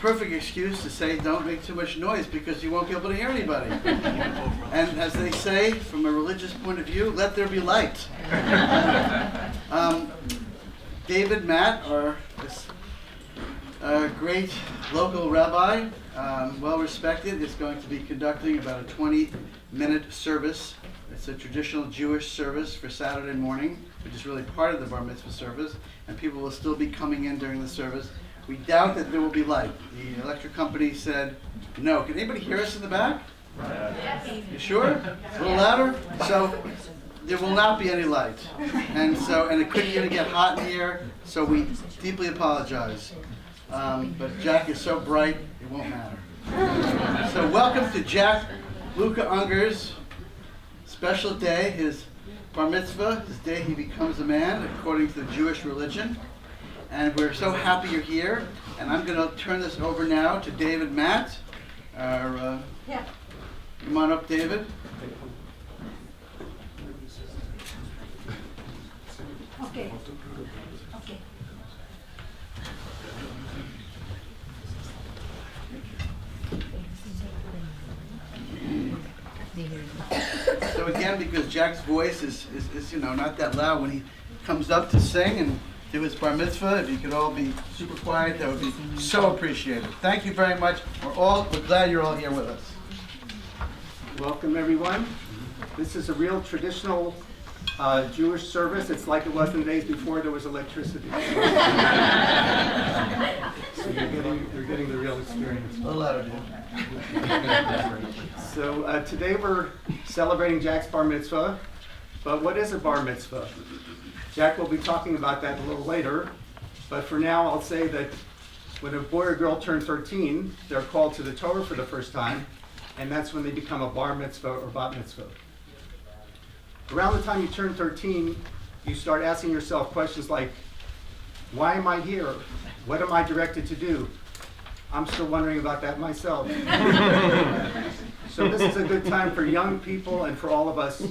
perfect excuse to say don't make too much noise because you won't be able to hear anybody. And as they say, from a religious point of view, let there be light. David Matt, our great local rabbi, well respected, is going to be conducting about a 20-minute service. It's a traditional Jewish service for Saturday morning, which is really part of the Bar Mitzvah service, and people will still be coming in during the service. We doubt that there will be light. The electric company said no. Can anybody hear us in the back? Yes. You sure? A little louder? So there will not be any light. And it could even get hot in here, so we deeply apologize. But Jack is so bright, it won't matter. So welcome to Jack Luca Unger's special day, his Bar Mitzvah, his day he becomes a man according to the Jewish religion. And we're so happy you're here. And I'm going to turn this over now to David Matt. Come on up, David. Okay. So again, because Jack's voice is not that loud when he comes up to sing and do his Bar Mitzvah, if you could all be super quiet, that would be so appreciated. Thank you very much. We're glad you're all here with us. Welcome, everyone. This is a real traditional Jewish service. It's like it was in the days before there was electricity. So you're getting the real experience. A little louder, dude. So today we're celebrating Jack's Bar Mitzvah. But what is a Bar Mitzvah? Jack will be talking about that a little later. But for now, I'll say that when a boy or girl turns 13, they're called to the Torah for the first time. And that's when they become a Bar Mitzvah or Bat Mitzvah. Around the time you turn 13, you start asking yourself questions like, why am I here? What am I directed to do? I'm still wondering about that myself. So this is a good time for young people and for all of us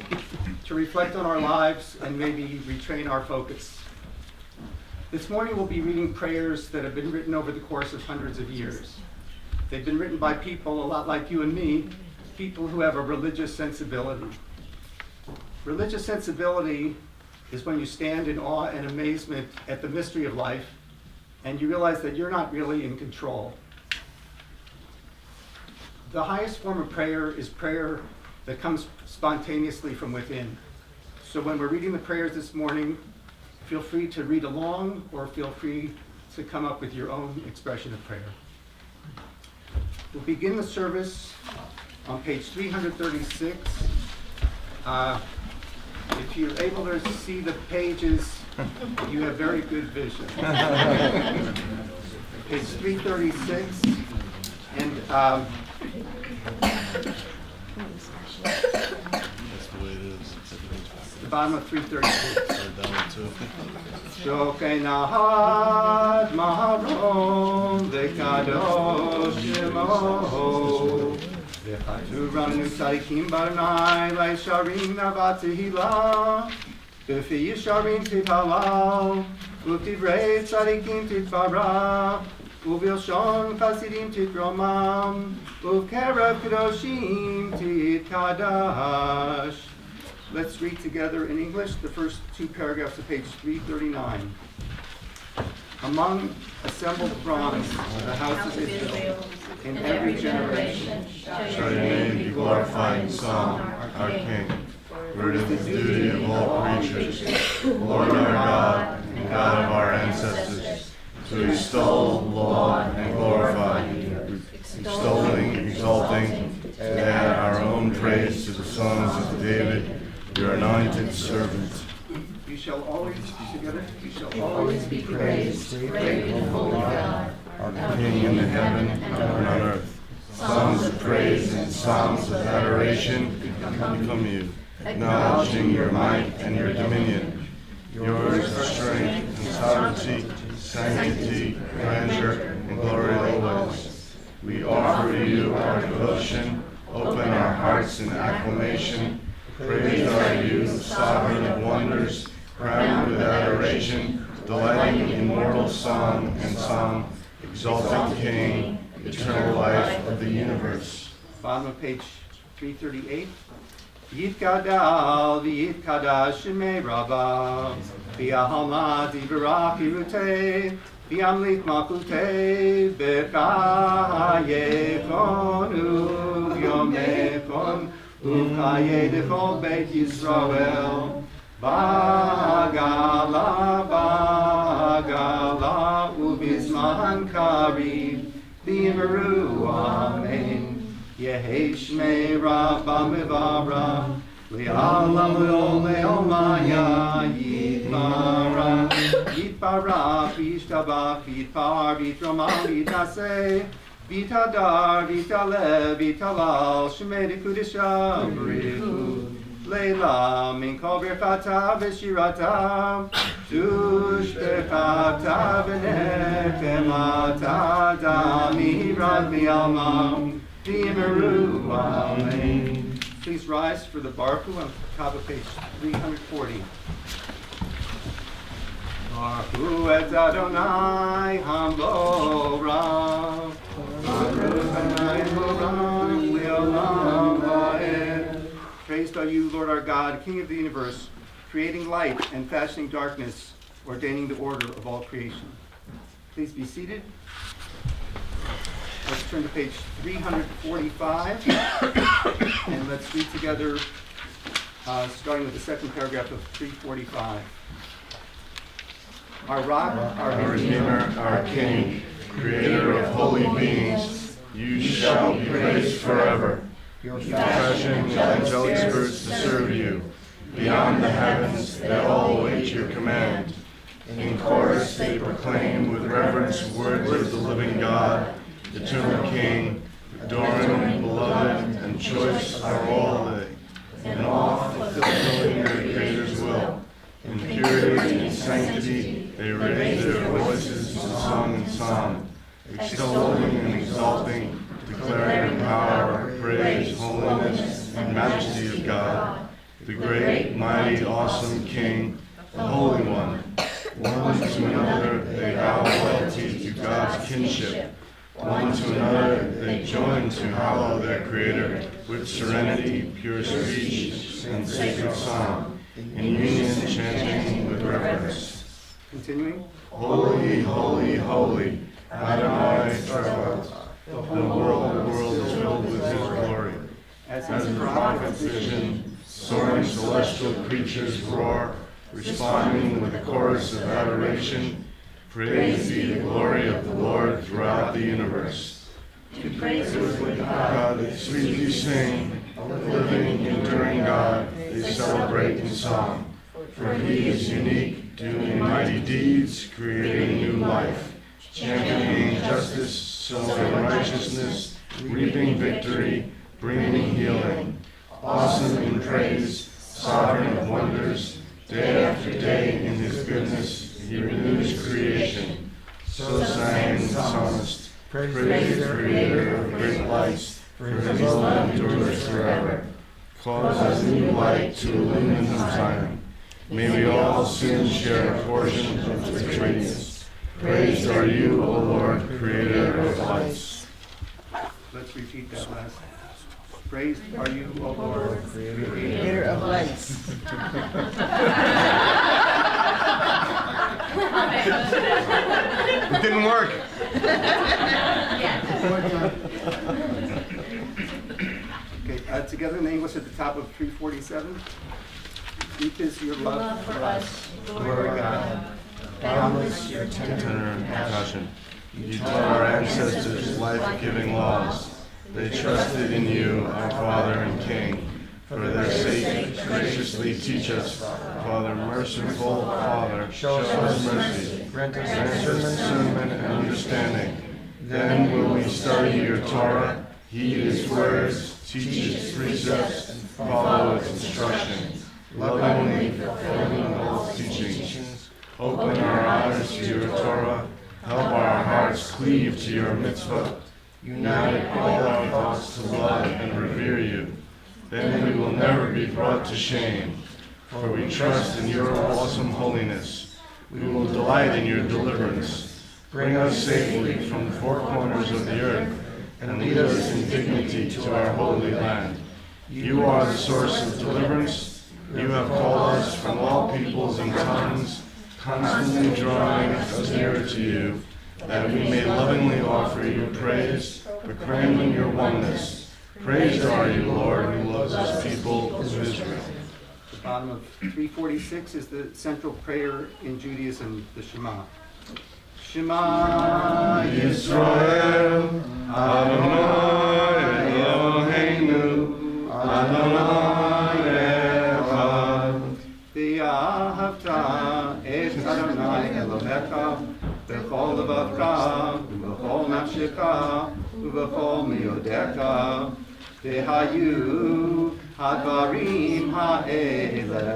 to reflect on our lives and maybe retrain our focus. This morning we'll be reading prayers that have been written over the course of hundreds of years. They've been written by people a lot like you and me, people who have a religious sensibility. Religious sensibility is when you stand in awe and amazement at the mystery of life and you realize that you're not really in control. The highest form of prayer is prayer that comes spontaneously from within. So when we're reading the prayers this morning, feel free to read along or feel free to come up with your own expression of prayer. We'll begin the service on page 336. If you're able to see the pages, you have very good vision. Page 336, and That's the way it is. the bottom of 336. Shokei nahad maharom vekadosh shemo v'chaturanu tzadikim barnai v'yisharim navat tehila v'fi yisharim tithalal u'tivrei tzadikim titbarach u'vilshon chasidim titromam u'kerev kadoshim titkadash. Let's read together in English the first two paragraphs of page 339. Among assembled throngs of the house of Israel, in every generation Shall your name be glorified in song, our King. For it is the duty of all creatures, Lord our God and God of our ancestors, to extol, laud, and glorify you, extolling, exalting, to add our own praise to the songs of David, your anointed servant. You shall always, together, you shall Always be praised, great and holy God, Our King in the heaven and on earth. Songs of praise and songs of adoration become you, acknowledging your might and your dominion. Yours are strength and sovereignty, sanctity, grandeur, and glory always. We offer to you our devotion, open our hearts in acclamation. Praise are you, sovereign of wonders, crowned with adoration, delighting in mortal song and song, exalted King, eternal life of the universe. Bottom of page 338. Yitkadal v'yitkadash shemei rabba v'yahalma divarach irutei v'yamlit makutei b'chaye konu v'yomekon u'chaye dechol beit Yisrael Bagala bagala ubizman kari v'yimeru amen. Yehi shmei rabba mivara li'alam le'omaya yitbara v'yishtabach v'yitpar v'yitromah v'yitaseh v'yitadar v'yitalev v'yitalal shmei dekudisha b'richu Leila min kol birchata v'shirata tushbechata v'nechemata damirad mi'alma v'yimeru amen. Please rise for the Baruch on top of page 340. Baruch et Adonai Hambo Baruch Adonai Hambo Le'olam Va'ed. Praised are you, Lord our God, King of the universe, creating light and fashioning darkness, ordaining the order of all creation. Please be seated. Let's turn to page 345, and let's read together, starting with the second paragraph of 345. Our rock, our Redeemer, our King, creator of holy beings, you shall be praised forever. You fashion angelic spirits to serve you. Beyond the heavens, they all await your command. In chorus, they proclaim with reverence words of the living God, eternal King, adoring, beloved, and choice are all they. In awe, fulfilling their Creator's will. In purity and sanctity, they raise their voices in song and psalm, extolling and exalting, declaring the power, praise, holiness, and majesty of God, the great, mighty, awesome King, the Holy One. One to another they vow loyalty to God's kinship. One to another they join to hallow their Creator with serenity, pure speech, and sacred song, in union chanting with reverence. Continuing. Holy, holy, holy, Adonai Tzvaot. The whole world is filled with His glory. As the prophet's vision, soaring celestial creatures roar, responding with a chorus of adoration, praise be the glory of the Lord throughout the universe. To praise with God they sweetly sing, a living, enduring God, they celebrate in song. For He is unique, doing mighty deeds, creating new life, championing justice, sowing righteousness, reaping victory, bringing healing. Awesome in praise, sovereign of wonders, day after day in His goodness, He renews creation. So sang the psalmist, praise the Creator of great lights, for His love endures forever. Cause a new light to illumine Zion. May we all soon share a portion of its radiance. Praised are you, O Lord, Creator of lights. Let's repeat that last. Praised are you, O Lord, Creator of lights. It didn't work. Okay, together in English at the top of 347. Deep is your love for us, Lord God. boundless your Tender and passion. You taught our ancestors life-giving laws. They trusted in you, our Father and King. For their sake, graciously teach us, Father, merciful Father, show us mercy. Grant us discernment and understanding. Then will we study your Torah, heed its words, teach its precepts, and follow its instructions, lovingly fulfilling all its teachings. Open our eyes to your Torah, help our hearts cleave to your mitzvah. Unite all our thoughts to love and revere you. Then we will never be brought to shame, for we trust in your awesome holiness. We will delight in your deliverance. Bring us safely from the four corners of the earth, and lead us in dignity to our holy land. You are the source of deliverance. You have called us from all peoples and tongues, constantly drawing us nearer to you, that we may lovingly offer you praise, proclaiming your oneness. Praised are you, Lord, who loves us people of Israel. The bottom of 346 is the central prayer in Judaism, the Shema. Shema Yisrael, Adonai Eloheinu, Adonai Echad. V'ahavta et Adonai Elohecha b'chol levavcha u'b'chol nafshecha u'b'chol miodecha v'hayu hadvarim ha'ele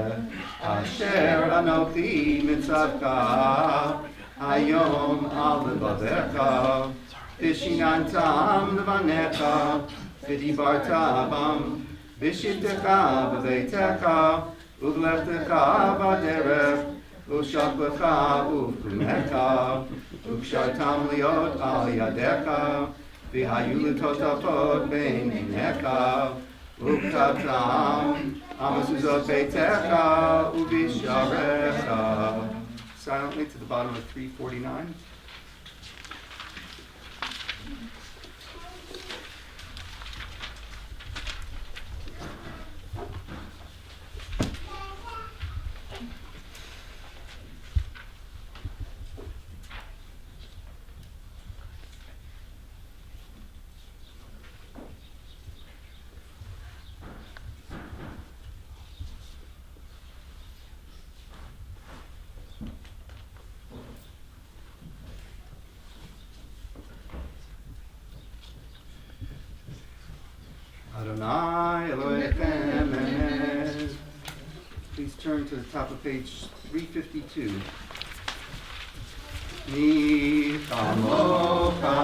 asher anochi mitzavka hayom al levavecha v'shinantam levanecha v'dibarta bam v'shivtecha b'veitecha Uvlechtecha b'derech, u'shaklecha uv'kumecha, u'kshartam liot al yadecha, v'hayu l'totafot bein einecha, u'ktatam amazuzot beitecha u'visharecha. Silently to the bottom of 349. Adonai Elohechem Emes. Please turn to the top of page 352. Mi kamocha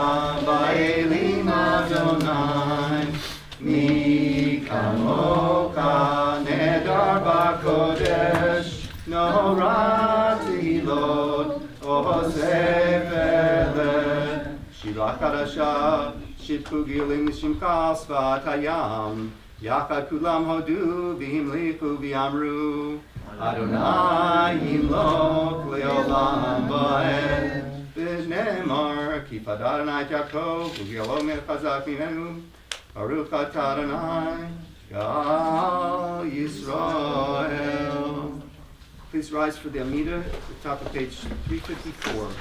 ba'elim Adonai, mi kamocha nedar ba'kodesh, nora tehilot osef eleh, shira kadasha. Shitpugilim Shimcha Svat Hayam Yachad Kulam Hodu V'Himlichu V'Amru Adonai Yimlok Leolam Ba'ed V'Nemar Kifad Adonai Yaakov U'Yalom Chazak Mimenu Baruch Atah Adonai Gal Yisrael. Please rise for the Amida at the top of page 354.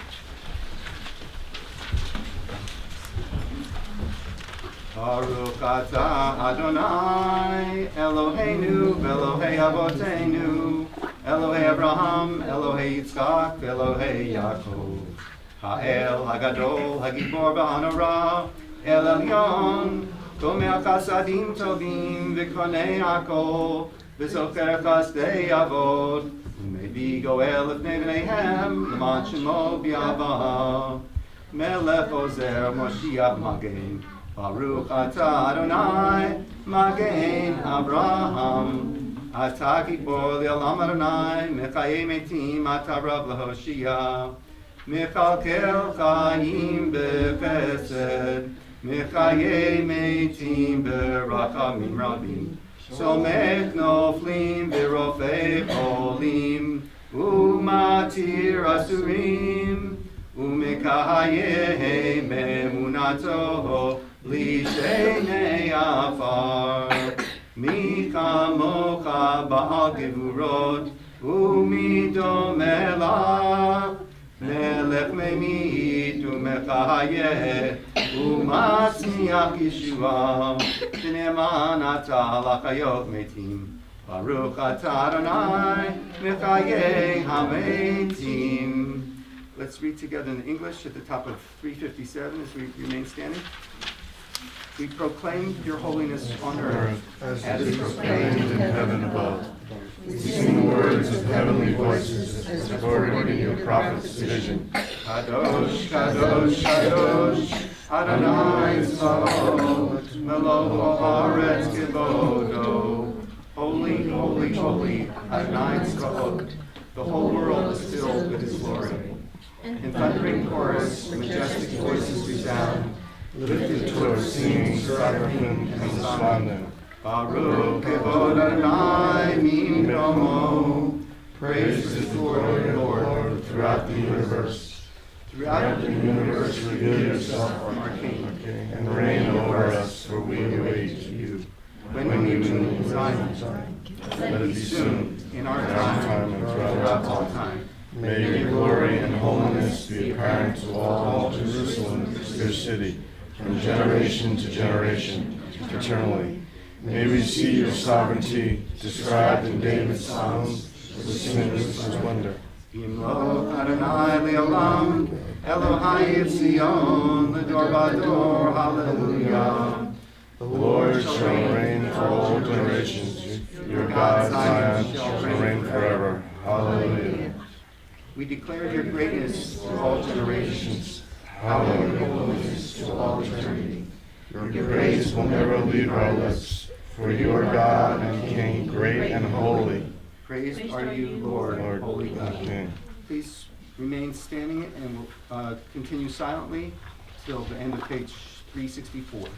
Baruch atah Adonai Eloheinu Elohei Avotenu Elohei Abraham Elohei Yitzchak Elohei Yaakov Ha'el Hagadol Hagibor Ba'anora El Elyon Gomel Chasadim Tovim V'konei Hakol V'zocher Chasdei Avod U'mevi Goel Lefnei B'neihem L'man Shemo B'yavah Melech Ozer Moshiach Magen Baruch atah Adonai, Magen Abraham, atah Gibor Le'olam Adonai, Mechayei Metim, atah Rav L'Hoshia, Mechalkel Chayim B'Chesed, Mechayei Metim B'Rachamim Rabim, Somech Noflim V'Rofei Cholim, U'matir Asurim, U'mekayei Me'emunato, Lishenei afar, mi kamocha ba'al gevurot, u'midome lach, melech me'mit u'mechayeh, u'matzmiach Yeshua, v'ne'eman atah l'chayot metim, Baruch atah Adonai, mechayeh hametim. Let's read together in English at the top of 357 as we remain standing. We proclaim your holiness on earth as it is proclaimed in heaven above. We sing words of heavenly voices as recorded in your prophet's vision. Kadosh, Kadosh, Kadosh, Adonai Tzvaot, Melo haaretz kevodo. Holy, holy, holy, Adonai Tzvaot. The whole world is filled with his glory. In thundering chorus, majestic voices resound, lifted towards singing, seraphim, and responding. Baruch Kevod Adonai Mimromo. Praise is the glory of the Lord throughout the universe. Throughout the universe, reveal yourself, our King. and reign over us, for we await you. When you do Zion, Let it be soon, in our in our time, and throughout all time. May your glory and holiness be apparent to all Jerusalem, your city, from generation to generation, eternally. May we see your sovereignty described in David's Psalms with singers of wonder. Imlo Adonai Leolam, Elohai Yitzion, Ledor Vador, Hallelujah. The Lord shall reign for all generations. Your God Zion shall reign forever. Hallelujah. We declare your greatness to all generations, Hallelujah. holiness to all eternity. Your praise will never leave our lips, for you are God and King, great and holy. Praised are you, Lord, Lord holy and God. King. Please remain standing and we'll continue silently till the end of page 364.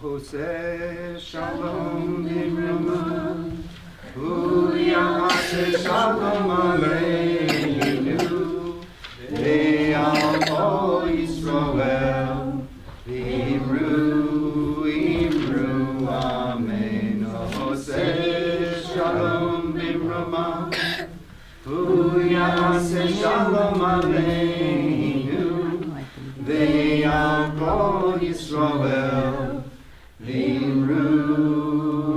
Hoseh Shalom Nimrama, Uyahase Shalom Aleinu, Ve'al Kol Yisrael, Imru, Imru, Amen. Hoseh Shalom Nimrama, Uyahase Shalom Aleinu, Ve'al Kol Yisrael, Imru,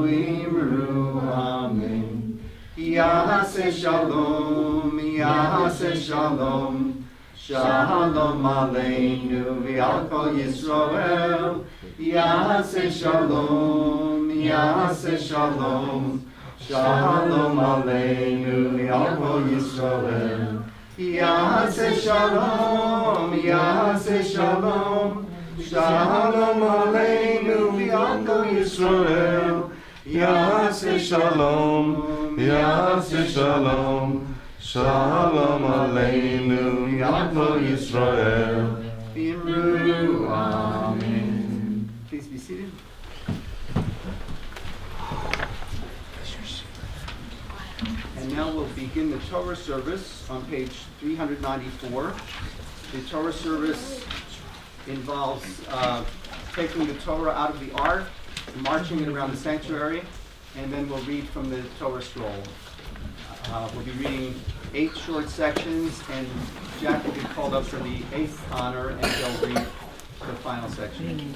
Imru, Amen. Yahase Shalom, Yahase Shalom, Shalom Aleinu, V'al Kol Yisrael. Yahase Shalom, Yahase Shalom, Shalom Aleinu, V'al Kol Yisrael. Yahase Shalom, Yahase Shalom, Shalom Aleinu, V'al Kol Yisrael. Yahase Shalom, Yahase Shalom, Shalom Aleinu, V'al Kol Yisrael. Imru, Amen. Please be seated. And now we'll begin the Torah service on page 394. The Torah service involves taking the Torah out of the ark, marching it around the sanctuary, and then we'll read from the Torah scroll. We'll be reading 8 short sections, and Jack will get called up for the 8th honor, and he'll read the final section.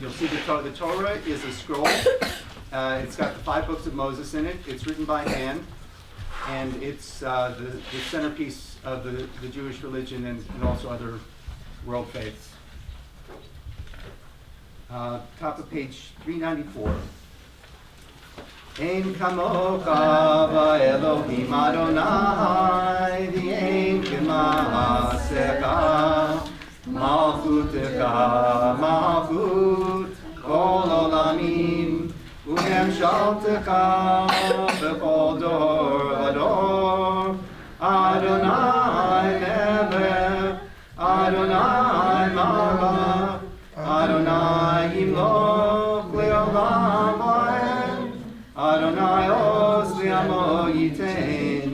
You'll see the Torah is a scroll. It's got the 5 books of Moses in it. It's written by hand, and it's the centerpiece of the Jewish religion and also other world faiths. top of page 394. Ein kamocha v'Elohim Adonai, v'ein k'ma'asecha, malchutecha malchut kol olamim, u'memshaltecha b'chol dor v'dor. Adonai melech, Adonai malach, Adonai yimloch le'olam va'ed. Adonai os li'amo yitein,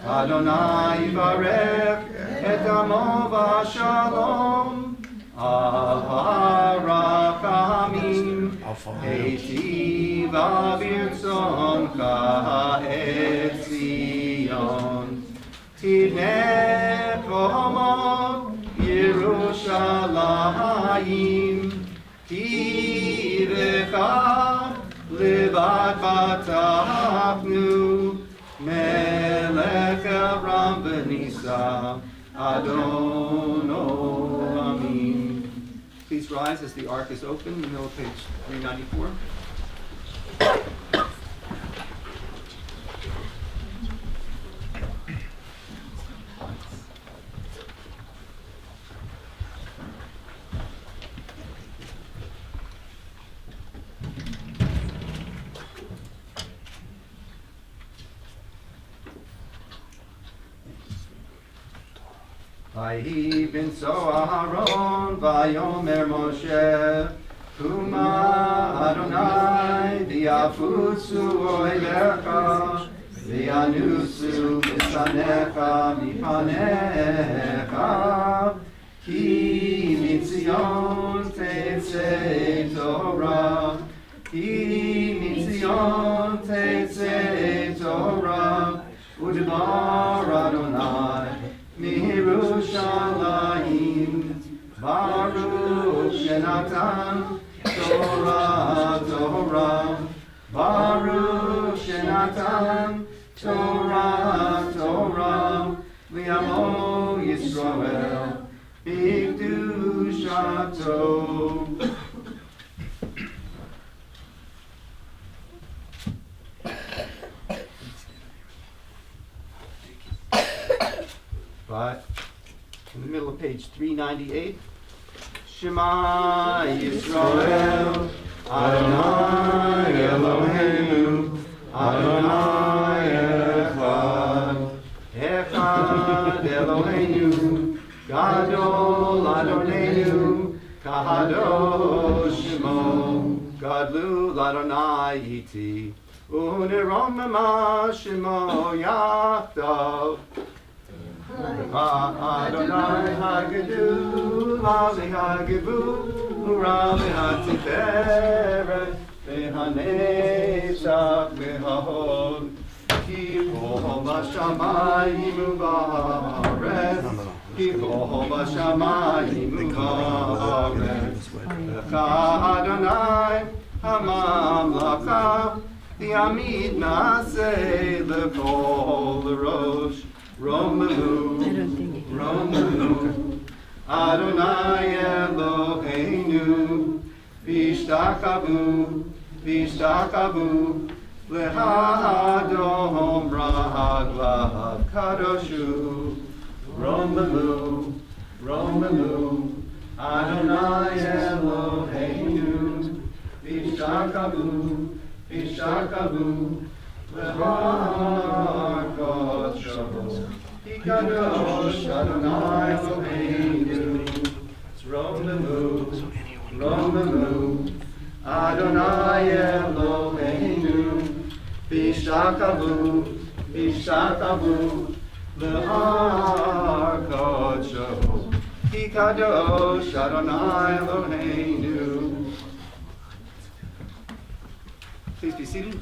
Adonai yivarech et amo v'shalom. Aharachamim, heitiv avirtzoncha et Zion. Tibne komot Yerushalayim, Kivecha levad batachnu, Melech Avram v'Nisa, Adono, Amin. Please rise as the ark is open in the middle of page 394. Vayi binso Aharon, vayomer Moshe, Kuma Adonai, v'yafutzu oilecha, v'yanusu misanecha mipanecha, ki mitzion tetzei Torah, ki mitzion tetzei Torah, u'dvar Adonai, Mirushalayim, Baruch Shenatan, Torah, Torah, Baruch Shenatan, Torah, Torah, Li'amo Yisrael, B'kedushato. But in the middle of page 398, Shema Yisrael, Adonai Eloheinu, Adonai Echad, Echad Eloheinu, Gadol Adonenu, Kadosh Shemo, Gadlu Adonai Iti, Uneromema Shemo Yachdav. Adonai Hagedul, Ali Hagevul, Urali Hatiferet, Behanetzach Behahod, Kibol Bashamayim U'Baaretz, Kibol Bashamayim U'Baaretz, Lecha Adonai HaMamlacha, V'yamid Naseh Lekol Rosh. Romelu, Romelu, Adonai Eloheinu, Vishtakavu, Vishtakavu, Lehadom Raglav Kadoshu, Romelu, Romelu, Adonai Eloheinu, Vishtakavu, Vishtakavu, Kadosh Adonai Eloheinu, Romelu, Romelu, Adonai Eloheinu, V'shakavu, V'shakavu, L'har Kodsho, Kadosh Adonai Eloheinu. Please be seated.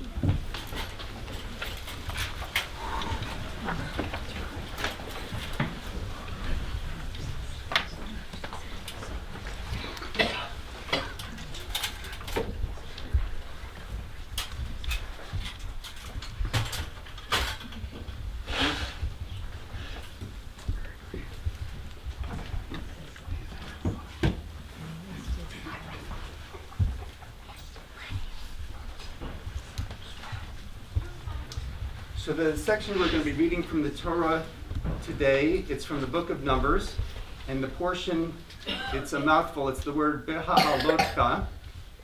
So the section we're going to be reading from the Torah today, it's from the book of Numbers, and the portion, it's a mouthful, it's the word Beha'alotka,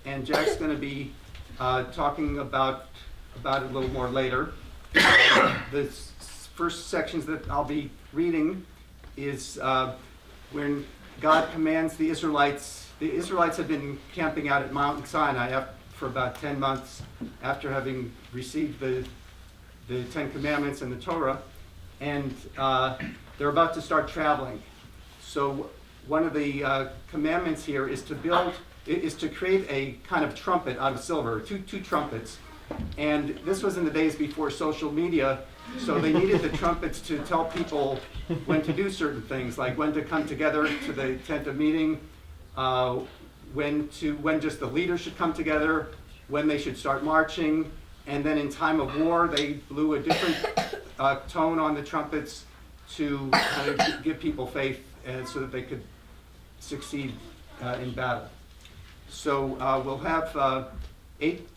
and Jack's going to be talking about it a little more later. The first sections that I'll be reading is when God commands the Israelites. The Israelites have been camping out at Mount Sinai for about 10 months after having received the Ten Commandments and the Torah, and they're about to start traveling. So one of the commandments here is to create a kind of trumpet out of silver, two trumpets. And this was in the days before social media, so they needed the trumpets to tell people when to do certain things, like when to come together to the tent of meeting, when just the leaders should come together, when they should start marching, and then in time of war, they blew a different tone on the trumpets to kind of give people faith so that they could succeed in battle. So we'll have 8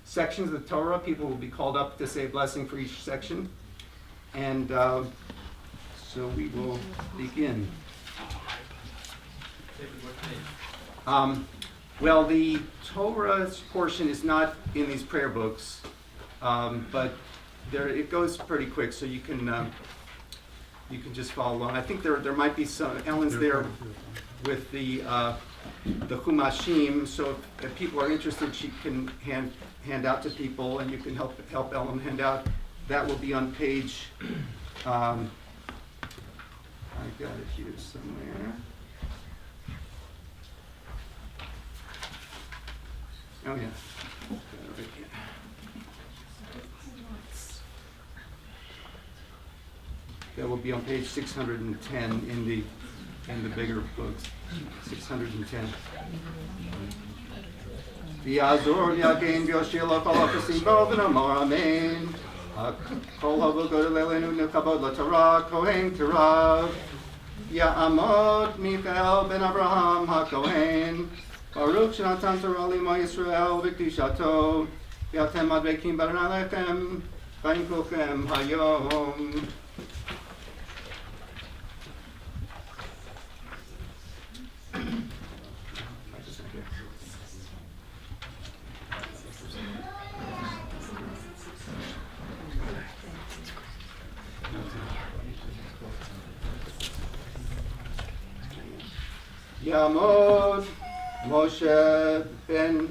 sections of the Torah. People will be called up to say a blessing for each section. And so we will begin. Well, the Torah portion is not in these prayer books, but it goes pretty quick, so you can just follow along. I think there might be some Ellen's there with the Chumashim, so if people are interested, she can hand out to people, and you can help Ellen hand out. That will be on page. I got it here somewhere. Oh yeah. Right here. That will be on page 610 in the bigger books. 610. V'yazor yagin v'yoshil kol ha'chasim bo v'namar amen. Kol ha'vogod leilenu nekabod l'Torah kohen terav. Ya'amod Michael ben Abraham ha'kohen. Baruch shenatan Torah limo Yisrael v'kedushato. V'atem madbekim baran alechem. V'im kulchem hayom. Yamod Moshe ben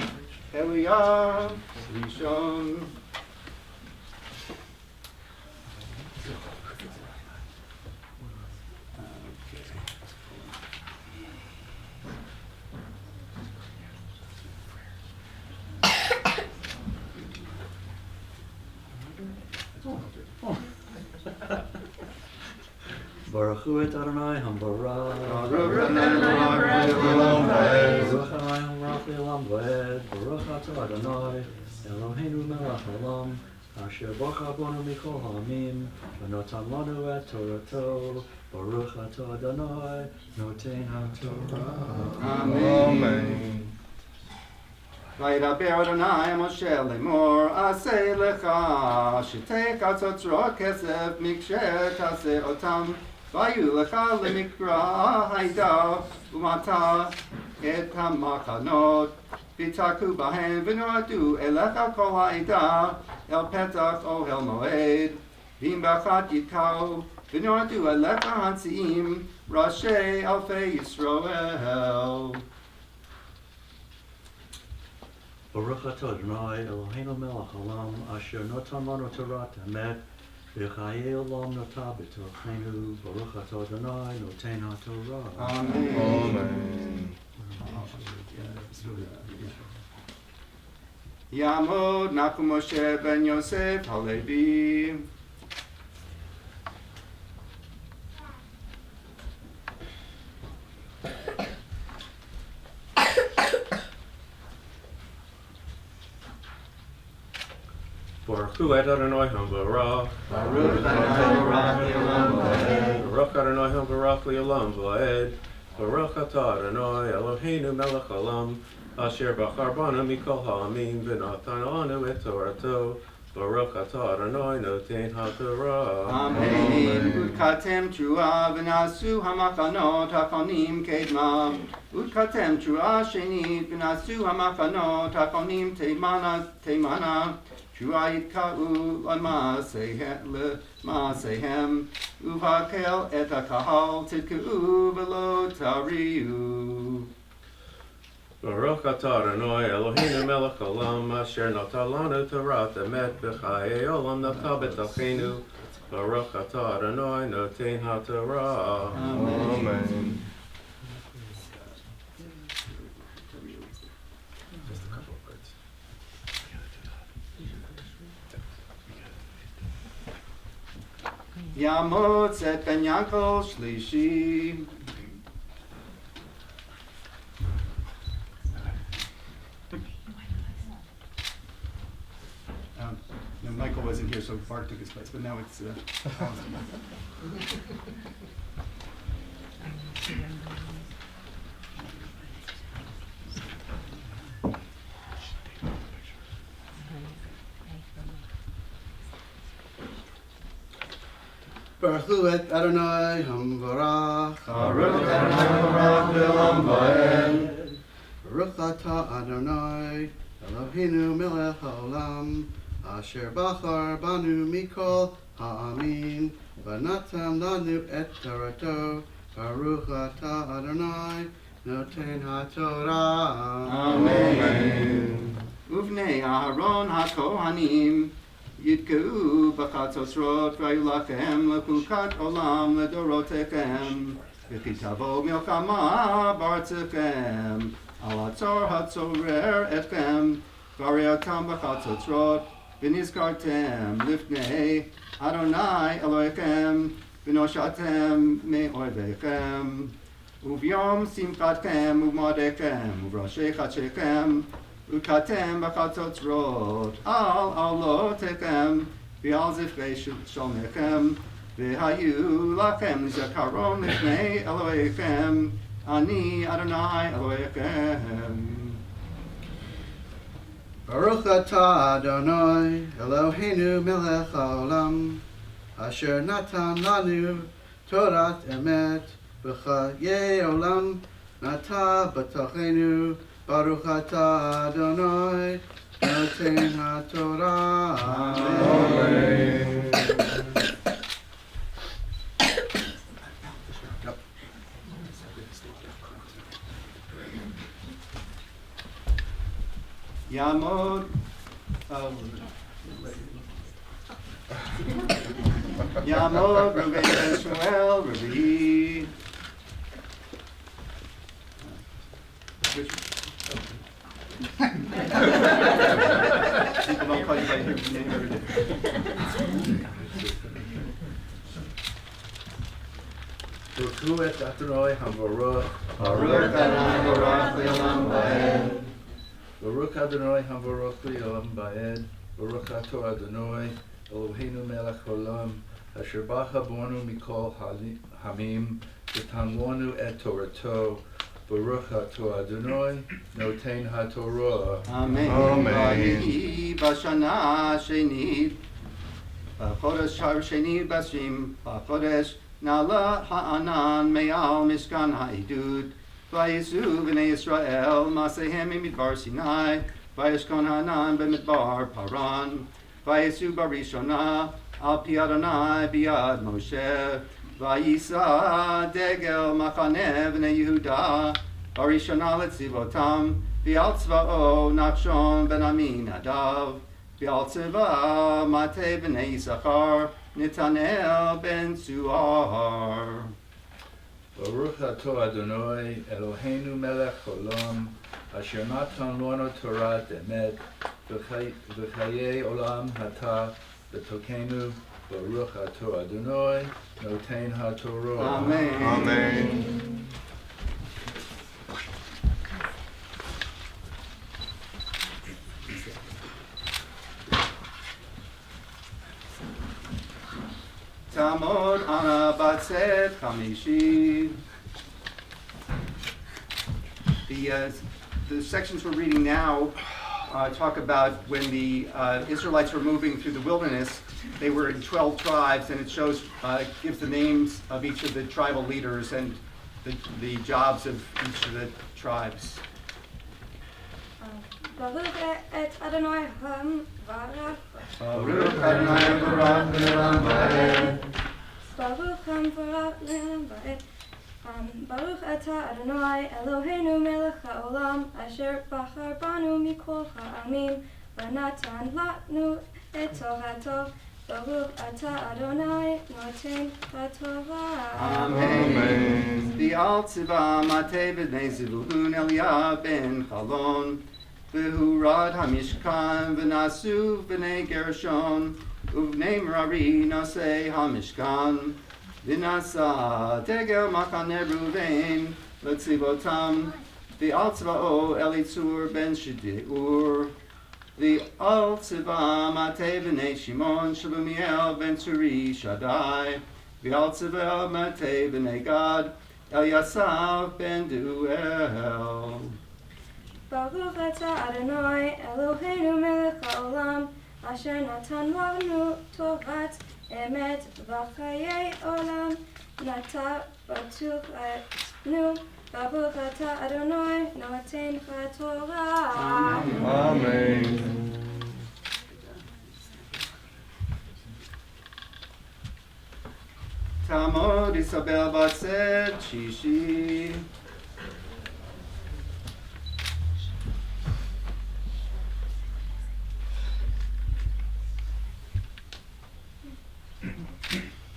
Eliyav Rishon. Baruch hu et Adonai hambarach. Baruch Adonai Baruch Adonai hambarach le'olam va'ed. Baruch atah Adonai Eloheinu melech haolam. Asher bacha bonu mikol ha'amim. V'notan lanu et Torato. Baruch atah Adonai noten ha'torah. Amen. Vaydaber Adonai Moshe lemor aseh lecha shetech atzotzrot kesef miksher taseh otam vayu lecha lemikra haida umata et hamachanot v'taku bahem v'noadu elecha kol ha'ida el petach ohel moed v'im bachat yitkau v'noadu elecha hatziim rashei alfei Yisrael. Baruch atah Adonai Eloheinu melech haolam asher notan lanu Torah emet v'chayei olam notah b'tochenu. Baruch atah Adonai noten ha'torah. Amen. Yamod Nakum Moshe ben Yosef Halevi. Baruch hu et Adonai hambarach. Baruch Adonai Olam Va'ed. Baruch Adonai hambarach le'olam va'ed. Baruch atah Adonai Eloheinu melech haolam. Asher bachar banu mikol ha'amim v'natan lanu et Torato. Baruch atah Adonai noten haTorah. Amen. Utkatem trua v'nasu hamakanot hakonim kedma. Utkatem trua shenit v'nasu hamakanot hakonim teimana. Trua yitka'u l'ma'asehem. Uvakel et hakahal titka'u v'lo tariu. Baruch atah Adonai Eloheinu melech olam asher natan lanu Torah emet b'chayei olam nata b'tochenu. Baruch atah Adonai noten haTorah. Amen. Just a couple of words. Yamot et ben Yaakov shlishi. No, Michael wasn't here, so Bart took his place, but now it's Baruch Hu et Adonai Hamvarach. Baruch Adonai Baruch Le'olam Va'ed. Baruch atah Adonai Eloheinu melech haolam asher bachar banu mikol ha'amin v'natan lanu et torato. Baruch atah Adonai noten haTorah. Amen. Uvnei Aharon HaKohanim Yitkeu b'chatzosrot v'yulachem l'chukat olam l'dorotekem v'chitavo milchama b'artzekem al hatzor hatzorer etchem v'ariatam b'chatzosrot v'nizkartem lifnei Adonai Elohechem v'noshatem me'oivechem uvyom simchatchem u'madechem u'vrashei chachechem Ukatem b'chatzot al alotekem v'al zifrei shalmechem v'hayu lachem zekaron lifnei Elohechem ani Adonai Elohechem. Baruch atah Adonai Eloheinu melech haolam asher natan lanu Torat emet v'chayei olam nata b'tochenu. Baruch atah Adonai noten haTorah. Amen. Yamod Yamod Reuven ben Shmuel Revi. People don't call you by your name every day. Baruch Hu et Adonai Hamvarach. Baruch Adonai Baruch Le'olam Va'ed. Baruch Adonai Hamvarach Le'olam Va'ed. Baruch atah Adonai Eloheinu melech olam asher bacha bonu mikol hamim v'tanlonu et torato. Baruch atah Adonai noten haTorah. Amen. Amen. Vayihi b'shana shenit b'chodesh shenit b'shim b'chodesh nala ha'anan me'al mishkan ha'idut vayisu b'nei Yisrael masehem midbar Sinai vayishkon ha'anan b'midbar Paran vayisu barishona al pi Adonai biad Moshe vayisa degel machaneh b'nei Yehuda barishona letzivotam v'al tzva'o Nachshon ben Aminadav v'al tzva Mate b'nei Yisachar Netanel ben Suar. Baruch atah Adonai Eloheinu melech olam asher natan lanu Torah emet v'chayei olam hata b'tochenu. Baruch atah Adonai noten haTorah. Amen. Amen. Tamod ana batset chamishi. The sections we're reading now talk about when the Israelites were moving through the wilderness. They were in 12 tribes, and it shows, gives the names of each of the tribal leaders and the jobs of each of the tribes. Baruch et Adonai Ham-Barach. Baruch Adonai Barak Le'olam Va'ed. Baruch Ham-Barach Le'olam Va'ed. Baruch atah Adonai Eloheinu melech haolam asher bachar banu mikol ha'amim v'natan lanu et torato. Baruch atah Adonai noten haTorah. Amen. V'al tzivah matei b'nei Zevulun Eliah ben Chalon. V'hurad hamishkan v'nasu b'nei Gershon. Uvnei Merari nasei hamishkan. V'nasa tegel machane Ruvain letzivotam. V'al tziva'o Elitzur ben Shedeur. V'al tzivah matei b'nei Shimon Shelumiel ben Tzuri Shaddai. V'al tzivah matei b'nei Gad Elyasav ben Duel. Baruch atah Adonai Eloheinu melech haolam asher natan lanu tovat emet v'chayei olam nata b'tuchnu. Baruch atah Adonai noten haTorah. Amen. Tamod Isabel Batzed Shishi.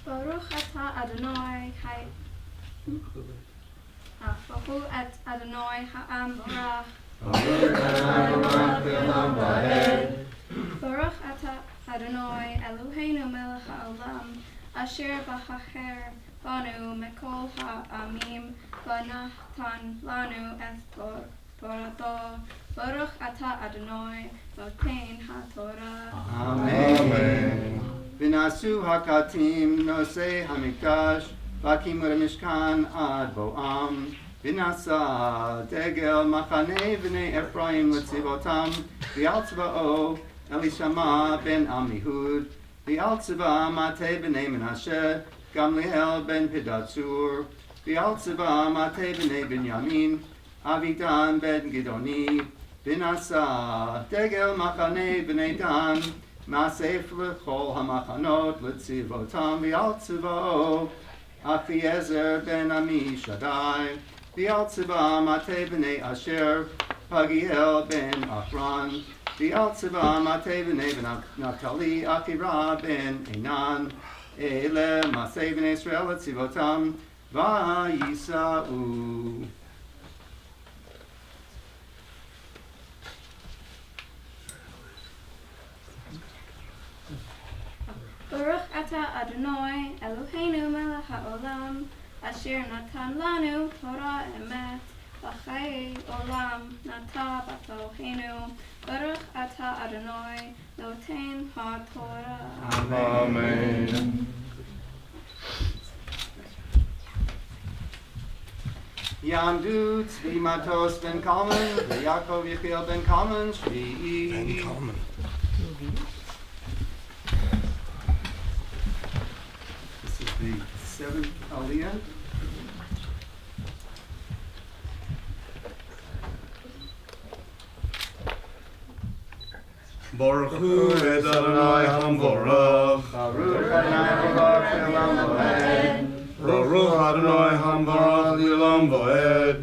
Baruch atah Adonai Baruch et Adonai ha'am barach. Baruch atah Adonai Eloheinu melech haolam asher b'chacher banu mikol ha'amim v'natan lanu et torato. Baruch atah Adonai noten haTorah. Amen. V'nasu hakatim nosei hamikdash v'akimu mishkan ad bo'am. V'nasa degel machane v'nei Ephraim letzivotam. V'al tzva'o Elishama ben Amihud. V'al tzvah matei b'nei Menashe Gamliel ben Pedatsur. V'al tzvah matei b'nei Binyamin Avidan ben Gidoni. V'nasa degel machane b'nei Dan. Masef lechol hamachanot letzivotam. V'al tzva'o Achiezer ben Amishadai. V'al tzvah matei b'nei Asher Pagiel ben Achran. V'al tzvah matei b'nei Naphtali Achira ben Enan. Ele masei b'nei Israel letzivotam v'yisa'u. Baruch atah Adonai Eloheinu melech haolam asher natan lanu Torah emet v'chayei olam nata b'toheinu. Baruch atah Adonai noten haTorah. Amen. Yamdu Tzvi Matos ben Kalman, Yaakov Yechiel ben Kalman, Shvi'i. Ben Kalman. This is the seventh Aliyah. Baruch Hu et Adonai Hamvorach. Baruch Adonai Baruch Le'olam Va'ed. Baruch Adonai Hamvorach Le'olam Va'ed.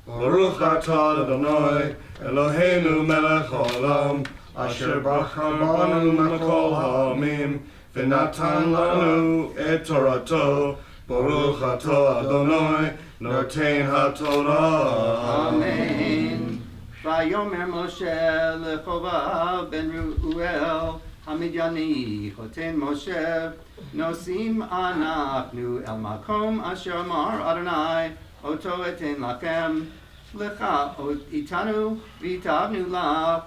Baruch atah Adonai Eloheinu melech haolam asher bachar banu mikol ha'amim v'natan lanu et torato. Baruch atah Adonai noten haTorah. Amen. Vayomer Moshe lechovav ben Ru'el Hamidyani choten Moshe nosim anachnu el makom asher amar Adonai oto eten lachem lecha itanu v'itavnu lach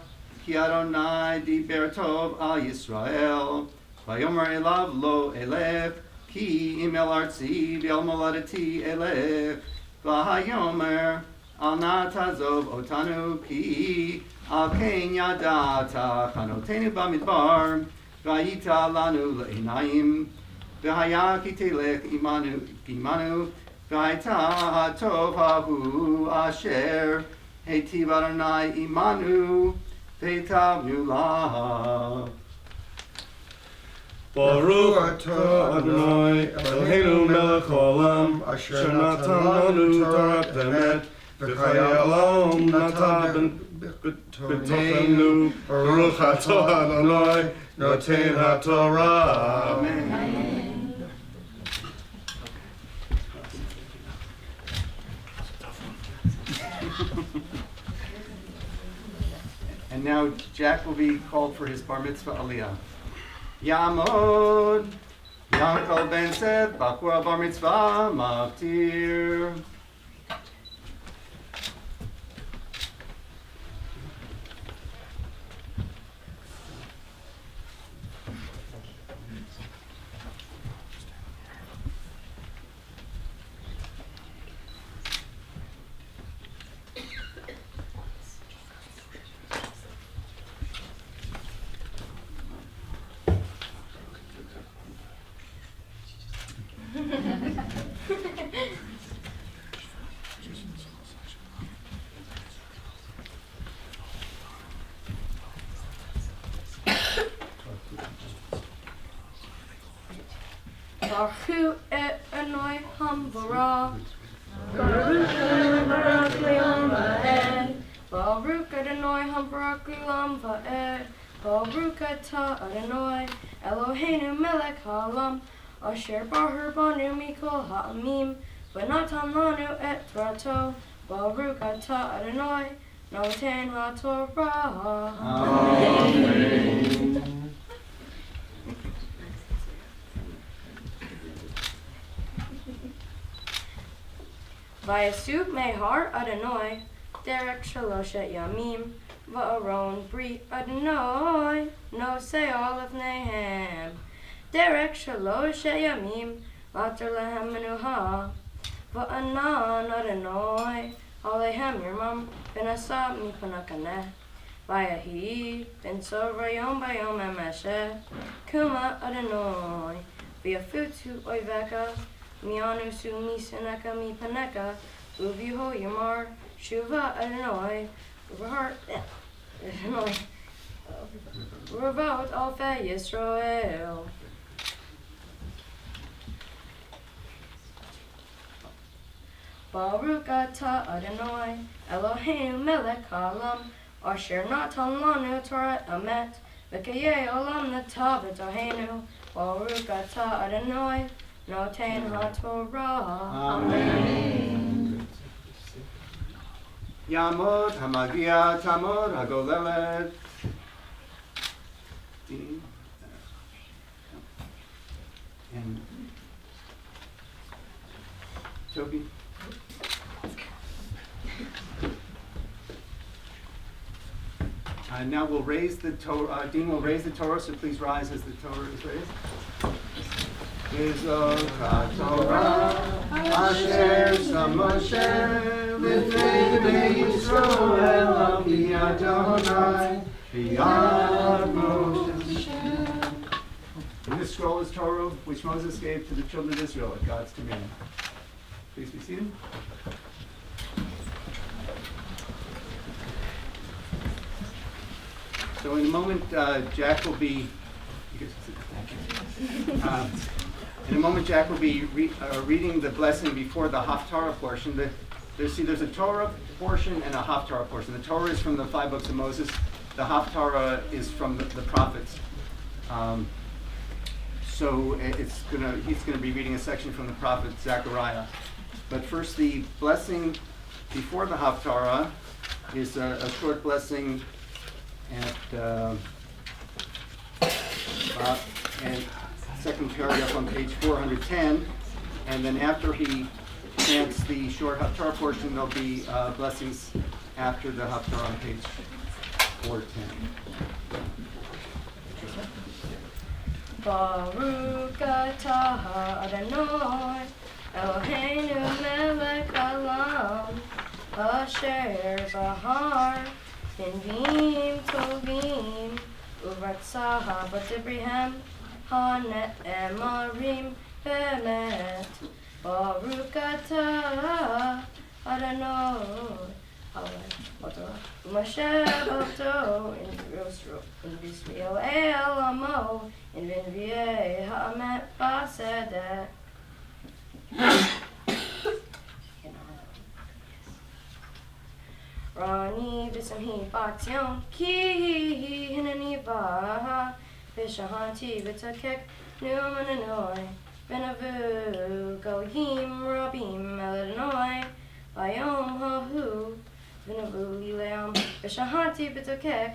ki Adonai diber tov al Yisrael vayomer elav lo elech ki im el artzi v'el moladati elech vahayomer Al na tazov otanu ki Al Kein Yadata Chanotenu Bamidbar Vayita Lanu Le'inayim V'haya Kitelech Imanu V'hayta Tovahu Asher Heitiv Adonai Imanu V'etav Nulah. Baruch atah Adonai Eloheinu melech haolam asher natan lanu Torat emet v'chayei olam natan b'tochenu. Baruch atah Adonai noten haTorah. Amen. And now Jack will be called for his Bar Mitzvah Aliyah. Yamod, Yaakov ben Seth, Bakura Bar Mitzvah, Maftir. Baruch et Anoi Hamvara. Baruch Adonai Le'olam Va'ed. Baruch Adonai Hamvara Le'olam Va'ed. Baruch atah Adonai Eloheinu melech haolam asher bahar banu mikol ha'amim v'natan lanu et Torato. Baruch atah Adonai noten haTorah. Amen. Vayasut mehar Adonai derek shaloshet yamim va'aron bri Adonai no se'ol lefnehem derek shaloshet yamim later lehem menuha va'anan Adonai alehem yirmam v'nasab mipanakaneh vayahi v'nsov bayom emesheh kuma Adonai v'yafutu oiveka Mianu su mi seneka mi paneka, uviho yamar, shuva Adonai, Revot alpha Yisrael. Baruch atah Adonai, Eloheinu melech haolam, asher natan lanu Torat emet, v'kayei olam natav v'toheinu. Baruch atah Adonai, noten haTorah. Amen. Yamod Hamagia Tamod Hagolelet. And Toby. Now we'll raise the Torah. Dean will raise the Torah, so please rise as the Torah is raised. V'zot haTorah asher sam Moshe l'fnei bnei Yisrael al pi Adonai b'yad Moshe. And this scroll is Torah which Moses gave to the children of Israel at God's command. Please be seated. So in a moment, Jack will be. In a moment, Jack will be reading the blessing before the Haftarah portion. There's a Torah portion and a Haftarah portion. The Torah is from the 5 books of Moses. The Haftarah is from the prophets. So he's going to be reading a section from the prophet Zechariah. But first, the blessing before the Haftarah is a short blessing and second paragraph on page 410, and then after he chants the short Haftarah portion, there'll be blessings after the Haftarah on page 410. Baruch atah Adonai Eloheinu melech haolam asher bahar Binvim tovim uvatsaha v'tibrihem ha'ne'emarim be'emet Baruch atah Adonai Moshe Avto in Israel Elamo in Vinvier Ha'amet Basedek Rani Bisamhi Batyon Ki Hinani Vaha Vishahanti Vitakek Numananoi Benavu Goyim Rabim Eladonoi Bayom Hahu Benavu Lileam Vishahanti Vitakek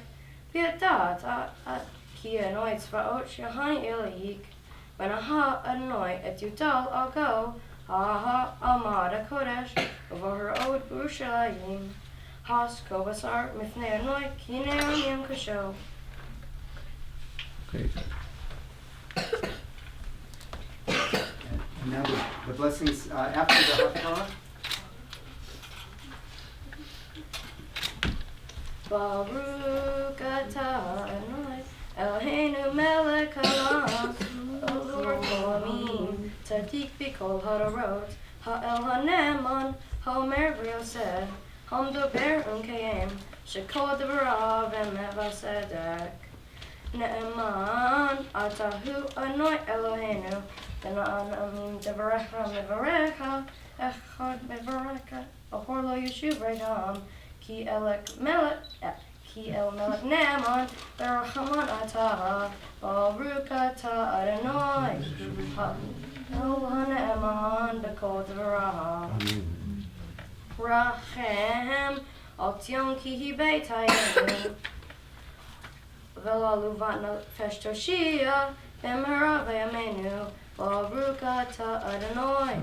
Piatat Ki Anoi Tzvaot Shahani Elayik Benaha Adonoi Et Yutal Algo Ha Amad Kodesh over her Od Burushalayim Has Kobasar Mifnei Adonoi Kinei Yom Kasho. Great. And now the blessings after the Haftarah. Baruch atah Adonai Eloheinu melech haolam Lord Kolamim Tzadik b'kol hadarot Ha'el ha'ne'eman Ha'omer v'yoseh Ha'omdober u'mkayem Shekol devarav emet v'sedek Ne'eman atahu Adonai Eloheinu V'na'anamim devarecha mevarecha Echad mevarecha Achor lo yeshuv reidam Ki el melech ne'eman B'rachaman atah Baruch atah Adonai Ha'el ha'ne'eman B'kol devarav Rachem al tion ki hi beit hayenu V'lo luvat nefesh toshia B'mehera v'yamenu Baruch atah Adonai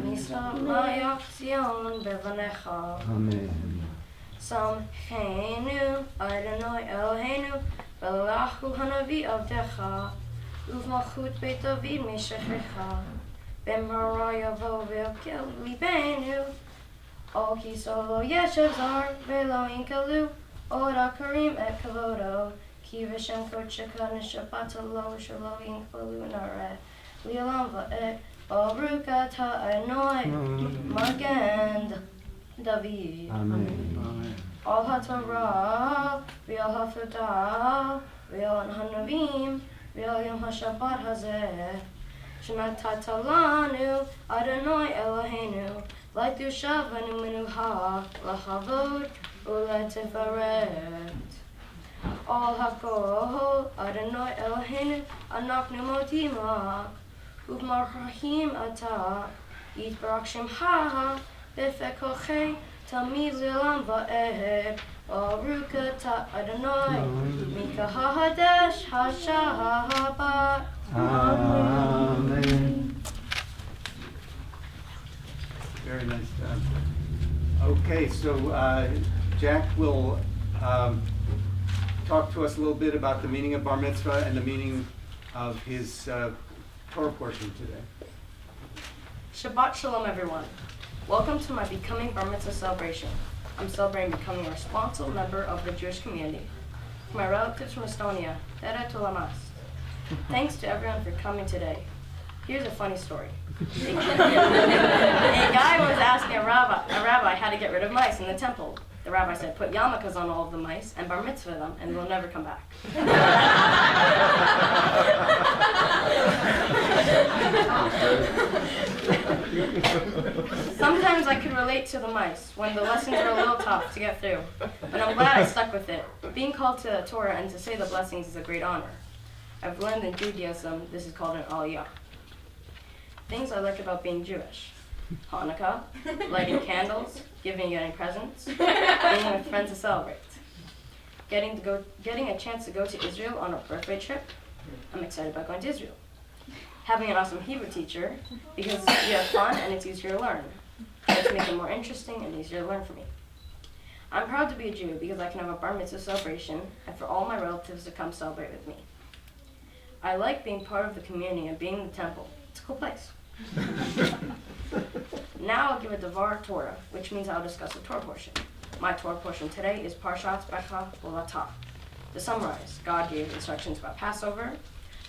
Nisama Zion bevanecha Amen. Samchenu Adonai Eloheinu V'lahu hanavi avdecha Uv'malchut beit David mishechecha B'mehera yavo v'yokel libenu O ki solo yeshev zar V'lo inkalu Ora karim et kavodo Ki v'shem kodsheka nishabata lo Shelo inkalu nare Li'olam va'et Baruch atah Adonai Magen David Amen. Al haTorah V'al hafyodah V'al hanavim V'al yom hashabbat hazeh Shenatata lanu Adonai Eloheinu L'tu shavanu menuha L'chavod U'letifaret Al hakol Adonai Eloheinu Anaknu motima Uv'marchim atah Yitbarak shemcha B'fekochei Tamid l'olam va'ed Baruch atah Adonai Mika ha'hadesh ha'shabat Amen. Very nice job. Okay, so Jack will talk to us a little bit about the meaning of Bar Mitzvah and the meaning of his Torah portion today. Shabbat Shalom, everyone. Welcome to my Becoming Bar Mitzvah celebration. I'm celebrating becoming a responsible member of the Jewish community. To my relatives from Estonia, Tere Tulamas. Thanks to everyone for coming today. Here's a funny story. A guy was asking a rabbi how to get rid of mice in the temple. The rabbi said, put yarmulkes on all of the mice and bar mitzvah them, and they'll never come back. Sometimes I could relate to the mice when the lessons are a little tough to get through, but I'm glad I stuck with it. Being called to the Torah and to say the blessings is a great honor. I've learned in Judaism this is called an aliyah. Things I like about being Jewish: Hanukkah, lighting candles, giving and getting presents, being with friends to celebrate, getting a chance to go to Israel on a birthday trip. I'm excited about going to Israel. Having an awesome Hebrew teacher because you have fun and it's easier to learn. It's make it more interesting and easier to learn for me. I'm proud to be a Jew because I can have a bar mitzvah celebration and for all my relatives to come celebrate with me. I like being part of the community and being in the temple. It's a cool place. Now I'll give a Devar Torah, which means I'll discuss the Torah portion. My Torah portion today is Parshat Becha Ulatah. To summarize, God gave instructions about Passover.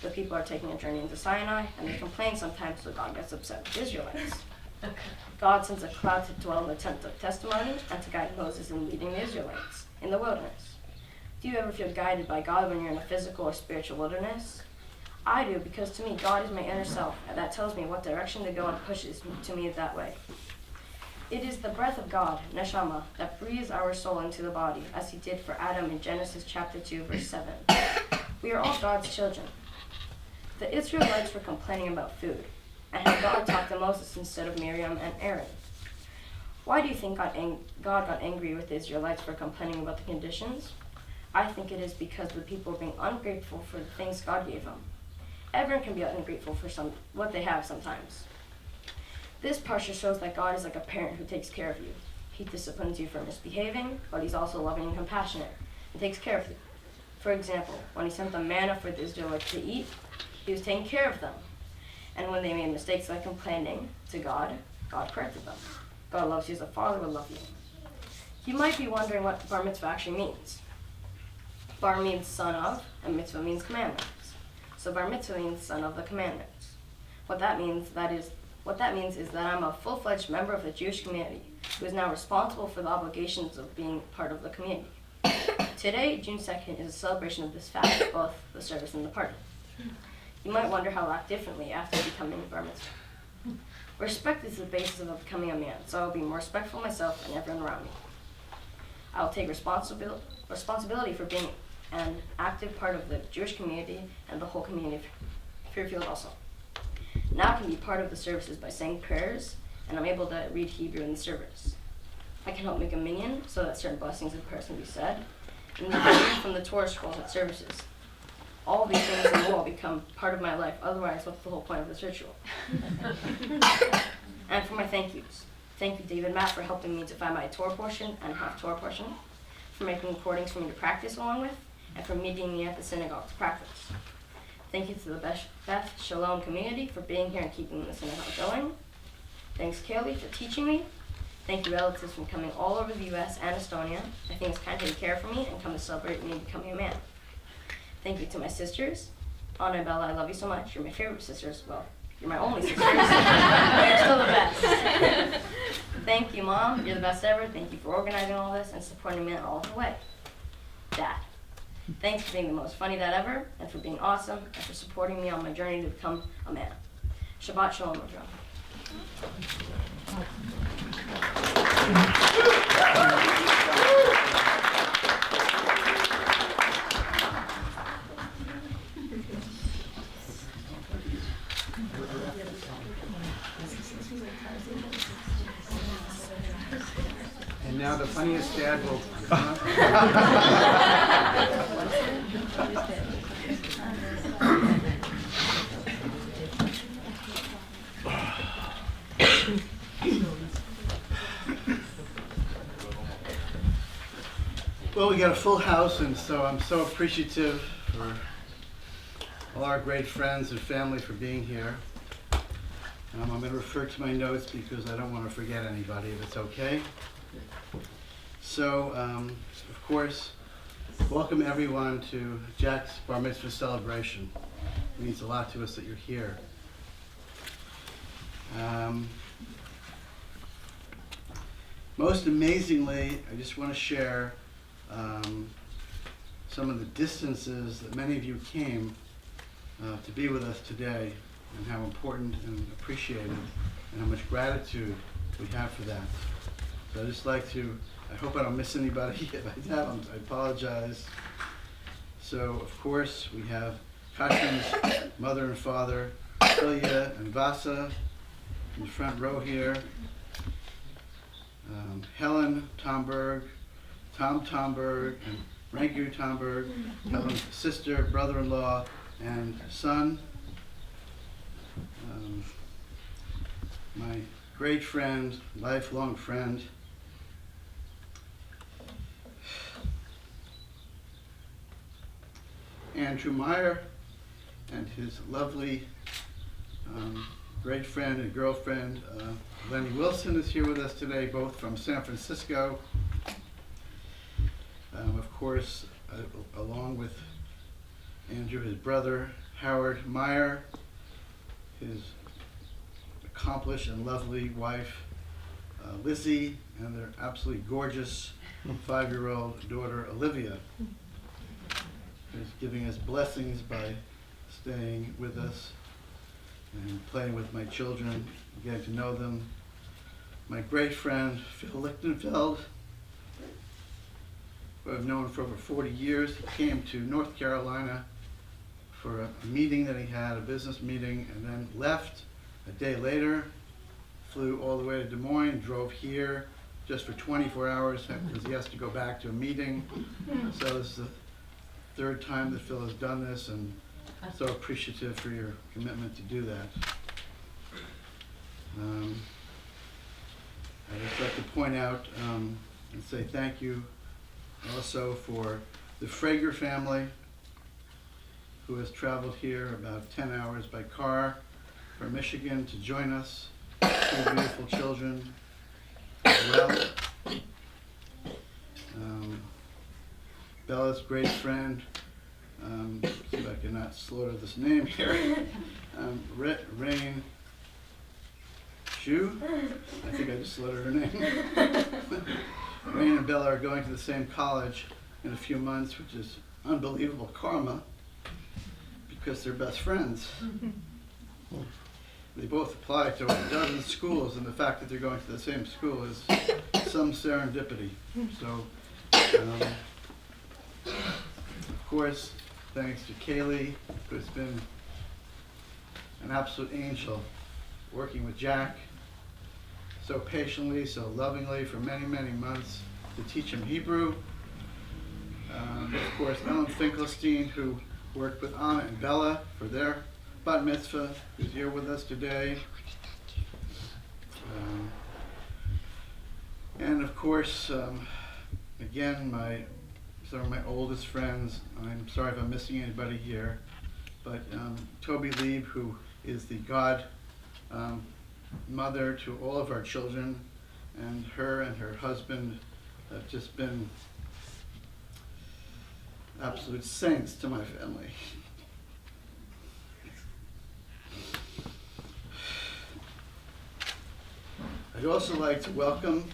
The people are taking a journey into Sinai, and they complain sometimes, so God gets upset with the Israelites. God sends a cloud to dwell in the tent of testimony and to guide Moses in leading the Israelites in the wilderness. Do you ever feel guided by God when you're in a physical or spiritual wilderness? I do, because to me, God is my inner self, and that tells me what direction to go and pushes to me that way. It is the breath of God, neshama, that breathes our soul into the body, as he did for Adam in Genesis chapter 2, verse 7. We are all God's children. The Israelites were complaining about food, and how God talked to Moses instead of Miriam and Aaron. Why do you think God got angry with the Israelites for complaining about the conditions? I think it is because the people were being ungrateful for the things God gave them. Everyone can be ungrateful for what they have sometimes. This parsha shows that God is like a parent who takes care of you. He disciplines you for misbehaving, but he's also loving and compassionate and takes care of you. For example, when he sent the manna for the Israelites to eat, he was taking care of them. And when they made mistakes like complaining to God, God corrected them. God loves you as a father would love you. You might be wondering what Bar Mitzvah actually means. Bar means son of, and mitzvah means commandments. So Bar Mitzvah means son of the commandments. What that means is that I'm a full-fledged member of the Jewish community who is now responsible for the obligations of being part of the community. Today, June 2nd, is a celebration of this fact, both the service and the party. You might wonder how I'll act differently after becoming Bar Mitzvah. Respect is the basis of becoming a man, so I will be more respectful of myself and everyone around me. I will take responsibility for being an active part of the Jewish community and the whole community of Fairfield also. Now I can be part of the services by saying prayers, and I'm able to read Hebrew in the service. I can help make a minyan so that certain blessings and prayers can be said, and then read from the Torah scrolls at services. All these things and more become part of my life, otherwise what's the whole point of this ritual? And for my thank yous. Thank you, David Matt, for helping me to find my Torah portion and half Torah portion, for making recordings for me to practice along with, and for meeting me at the synagogue to practice. Thank you to the Beth Shalom community for being here and keeping the synagogue going. Thanks, Kaylee, for teaching me. Thank you, relatives, for coming all over the U.S. and Estonia. I think it's kind of taking care of me and come to celebrate me becoming a man. Thank you to my sisters. Anna and Bella, I love you so much. You're my favorite sisters. Well, you're my only sisters. But you're still the best. Thank you, Mom. You're the best ever. Thank you for organizing all this and supporting me all the way. Dad, thanks for being the most funny dad ever, and for being awesome, and for supporting me on my journey to become a man. Shabbat Shalom, everyone. And now the funniest dad will Well, we got a full house, and so I'm so appreciative for all our great friends and family for being here. I'm going to refer to my notes because I don't want to forget anybody, if it's okay. So, of course, welcome everyone to Jack's Bar Mitzvah celebration. It means a lot to us that you're here. Most amazingly, I just want to share some of the distances that many of you came to be with us today, and how important and appreciated and how much gratitude we have for that. So I'd just like to, I hope I don't miss anybody. If I have, I apologize. So, of course, we have Kashin's mother and father, Ilya and Vasa, in the front row here. Helen Tomberg, Tom Tomberg, and Rangu Tomberg, Helen's sister, brother-in-law, and son. My great friend, lifelong friend, Andrew Meyer, and his lovely great friend and girlfriend, Lenny Wilson, is here with us today, both from San Francisco. course, along with Andrew, his brother, Howard Meyer, his accomplished and lovely wife, Lizzie, and their absolutely gorgeous 5-year-old daughter, Olivia, who's giving us blessings by staying with us and playing with my children, getting to know them. My great friend, Phil Lichtenfeld, who I've known for over 40 years, he came to North Carolina for a meeting that he had, a business meeting, and then left a day later, flew all the way to Des Moines, drove here just for 24 hours because he has to go back to a meeting. So this is the third time that Phil has done this, and so appreciative for your commitment to do that. I'd just like to point out and say thank you also for the Frager family, who has traveled here about 10 hours by car from Michigan to join us. 2 beautiful children as well. Bella's great friend, see if I can not slaughter this name here, Rain Shu, I think I just slaughtered her name. Rain and Bella are going to the same college in a few months, which is unbelievable karma, because they're best friends. They both apply to a dozen schools, and the fact that they're going to the same school is some serendipity. So, of course, thanks to Kaylee, who's been an absolute angel working with Jack so patiently, so lovingly for many, many months to teach him Hebrew. Of course, Ellen Finkelstein, who worked with Anna and Bella for their Bar Mitzvah, who's here with us today. And of course, again, some of my oldest friends. I'm sorry if I'm missing anybody here, but Toby Lieb, who is the God mother to all of our children, and her husband have just been absolute saints to my family. I'd also like to welcome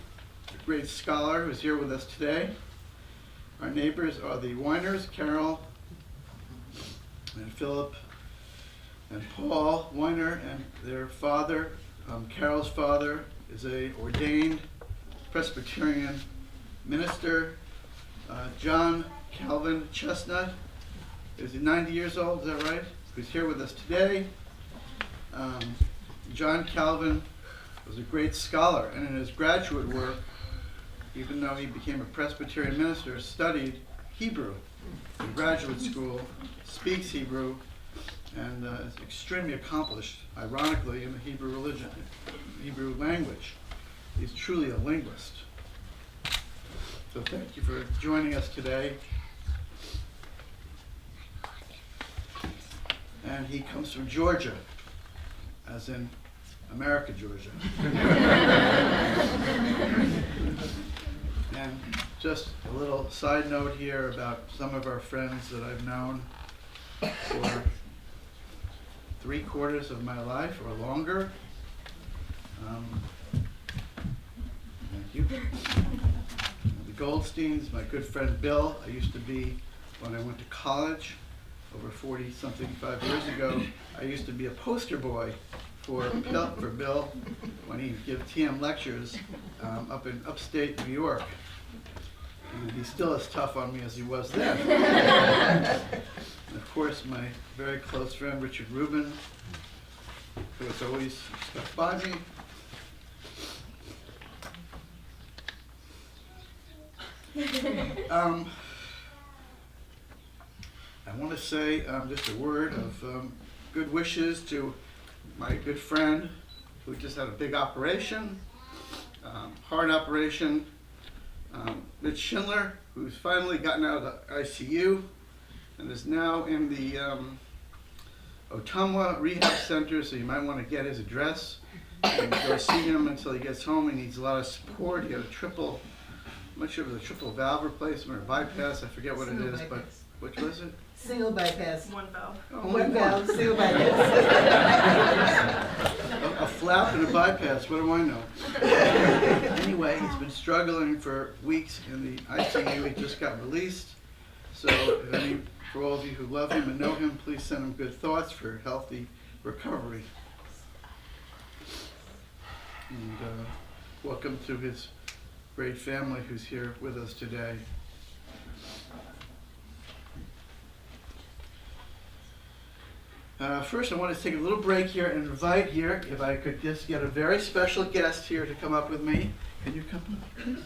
a great scholar who's here with us today. Our neighbors are the Weiners, Carol and Philip and Paul Weiner, and their father, Carol's father, is a ordained Presbyterian minister. John Calvin Chestnut is 90 years old, is that right? Who's here with us today. John Calvin was a great scholar, and in his graduate work, even though he became a Presbyterian minister, studied Hebrew in graduate school, speaks Hebrew, and is extremely accomplished, ironically, in the Hebrew religion, Hebrew language. He's truly a linguist. So thank you for joining us today. And he comes from Georgia, as in America, Georgia. And just a little side note here about some of our friends that I've known for 3/4 of my life or longer. Thank you. The Goldsteins, my good friend Bill. I used to be, when I went to college over 5 years ago, I used to be a poster boy for Bill when he'd give TM lectures up in upstate New York. And he's still as tough on me as he was then. And of course, my very close friend Richard Rubin, who has always stuck by me. I want to say just a word of good wishes to my good friend who just had a big operation, heart operation, Mitch Schindler, who's finally gotten out of the ICU and is now in the Ottumwa Rehab Center, so you might want to get his address and go see him until he gets home. He needs a lot of support. He had a triple I'm not sure if it was a triple valve replacement or bypass, I forget what it Single is, but bypass. which was it? Single bypass. One valve. Oh, only One one. valve, single bypass. A flap and a bypass, what do I know? Anyway, he's been struggling for weeks in the ICU. He just got released. So for all of you who love him and know him, please send him good thoughts for healthy recovery. And welcome to his great family who's here with us today. First, I want to take a little break here and invite here, if I could just get a very special guest here to come up with me. Can you come up, please?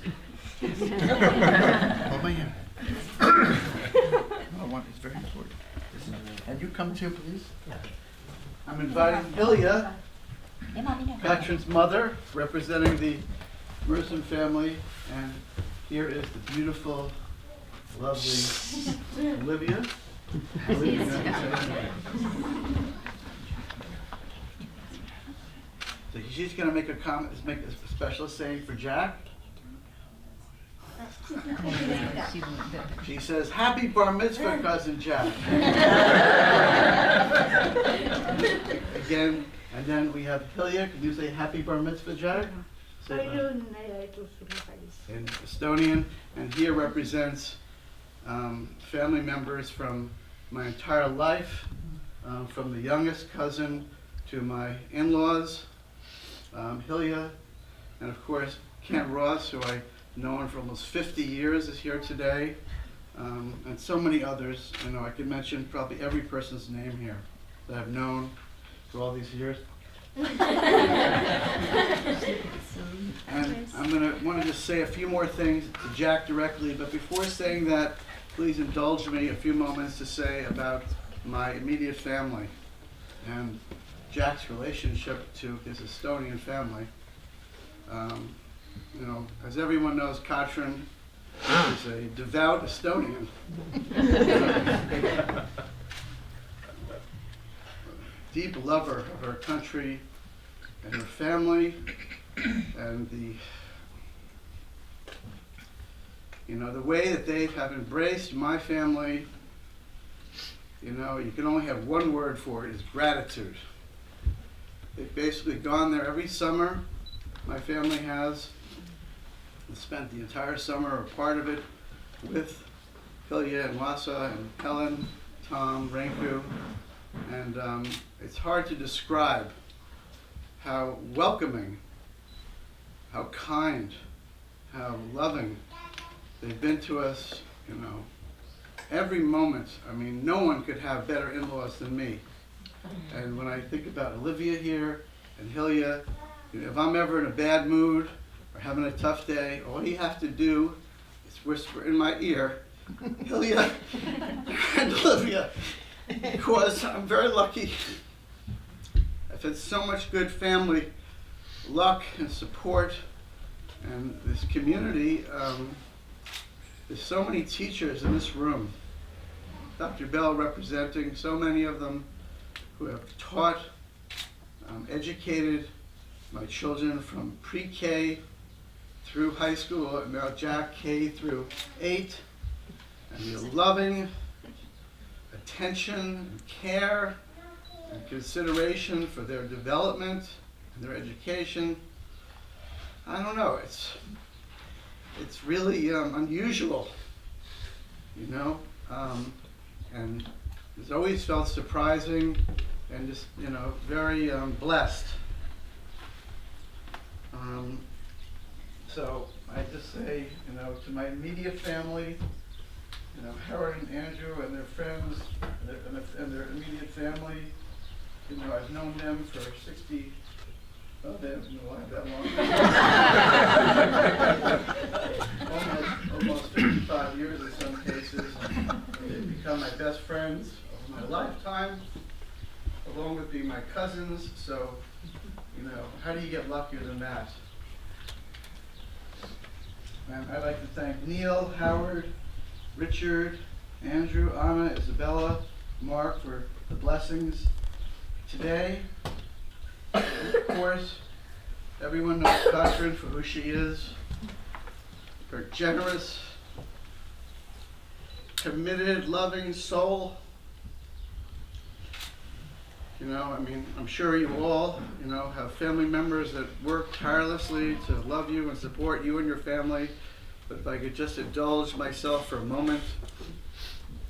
Hold my hand. It's very important. And you come too, please. I'm inviting Ilya, Katrin's mother, representing the Merson family, and here is the beautiful, lovely Olivia. So she's going to make a comment, make a special saying for Jack. She says, "Happy Bar Mitzvah, Cousin Jack." Again, and then we have Hilya. Can you say Happy Bar Mitzvah, Jack? Say in Estonian. And here represents family members from my entire life, from the youngest cousin to my in-laws, Hilya, and of course Kent Ross, who I've known for almost 50 years, is here today, and so many others. You know, I could mention probably every person's name here that I've known for all these years. And I'm going to want to just say a few more things to Jack directly, but before saying that, please indulge me a few moments to say about my immediate family and Jack's relationship to his Estonian family. You know, as everyone knows, Katrin is a devout Estonian. Deep lover of her country and her family, and the way that they have embraced my family. You know, you can only have one word for it, is gratitude. They've basically gone there every summer. My family has, and spent the entire summer or part of it with Hilya and Wasa and Helen, Tom, Renku, and it's hard to describe how welcoming, how kind, how loving they've been to us, you know, every moment. I mean, no one could have better in-laws than me. And when I think about Olivia here and Hilya, you know, if I'm ever in a bad mood or having a tough day, all you have to do is whisper in my ear, Hilya and Olivia, because I'm very lucky. I've had so much good family luck and support, and this community. There's so many teachers in this room. Dr. Bell representing so many of them who have taught, educated my children from pre-K through high school, and now Jack K through 8, and the loving attention and care and consideration for their development and their education. I don't know, it's really unusual, you know, and it's always felt surprising and just, you know, very blessed. So I just say, you know, to my immediate family, you know, Howard and Andrew and their friends and their immediate family, you know, I've known them for 60. Oh, they haven't been alive that long. almost 55 years in some cases. They've become my best friends of my lifetime, along with being my cousins. So, you know, how do you get luckier than that? And I'd like to thank Neil, Howard, Richard, Andrew, Anna, Isabella, Mark for the blessings today. Of course, everyone knows Katrin for who she is, her generous, committed, loving soul. You know, I mean, I'm sure you all, you know, have family members that work tirelessly to love you and support you and your family. But if I could just indulge myself for a moment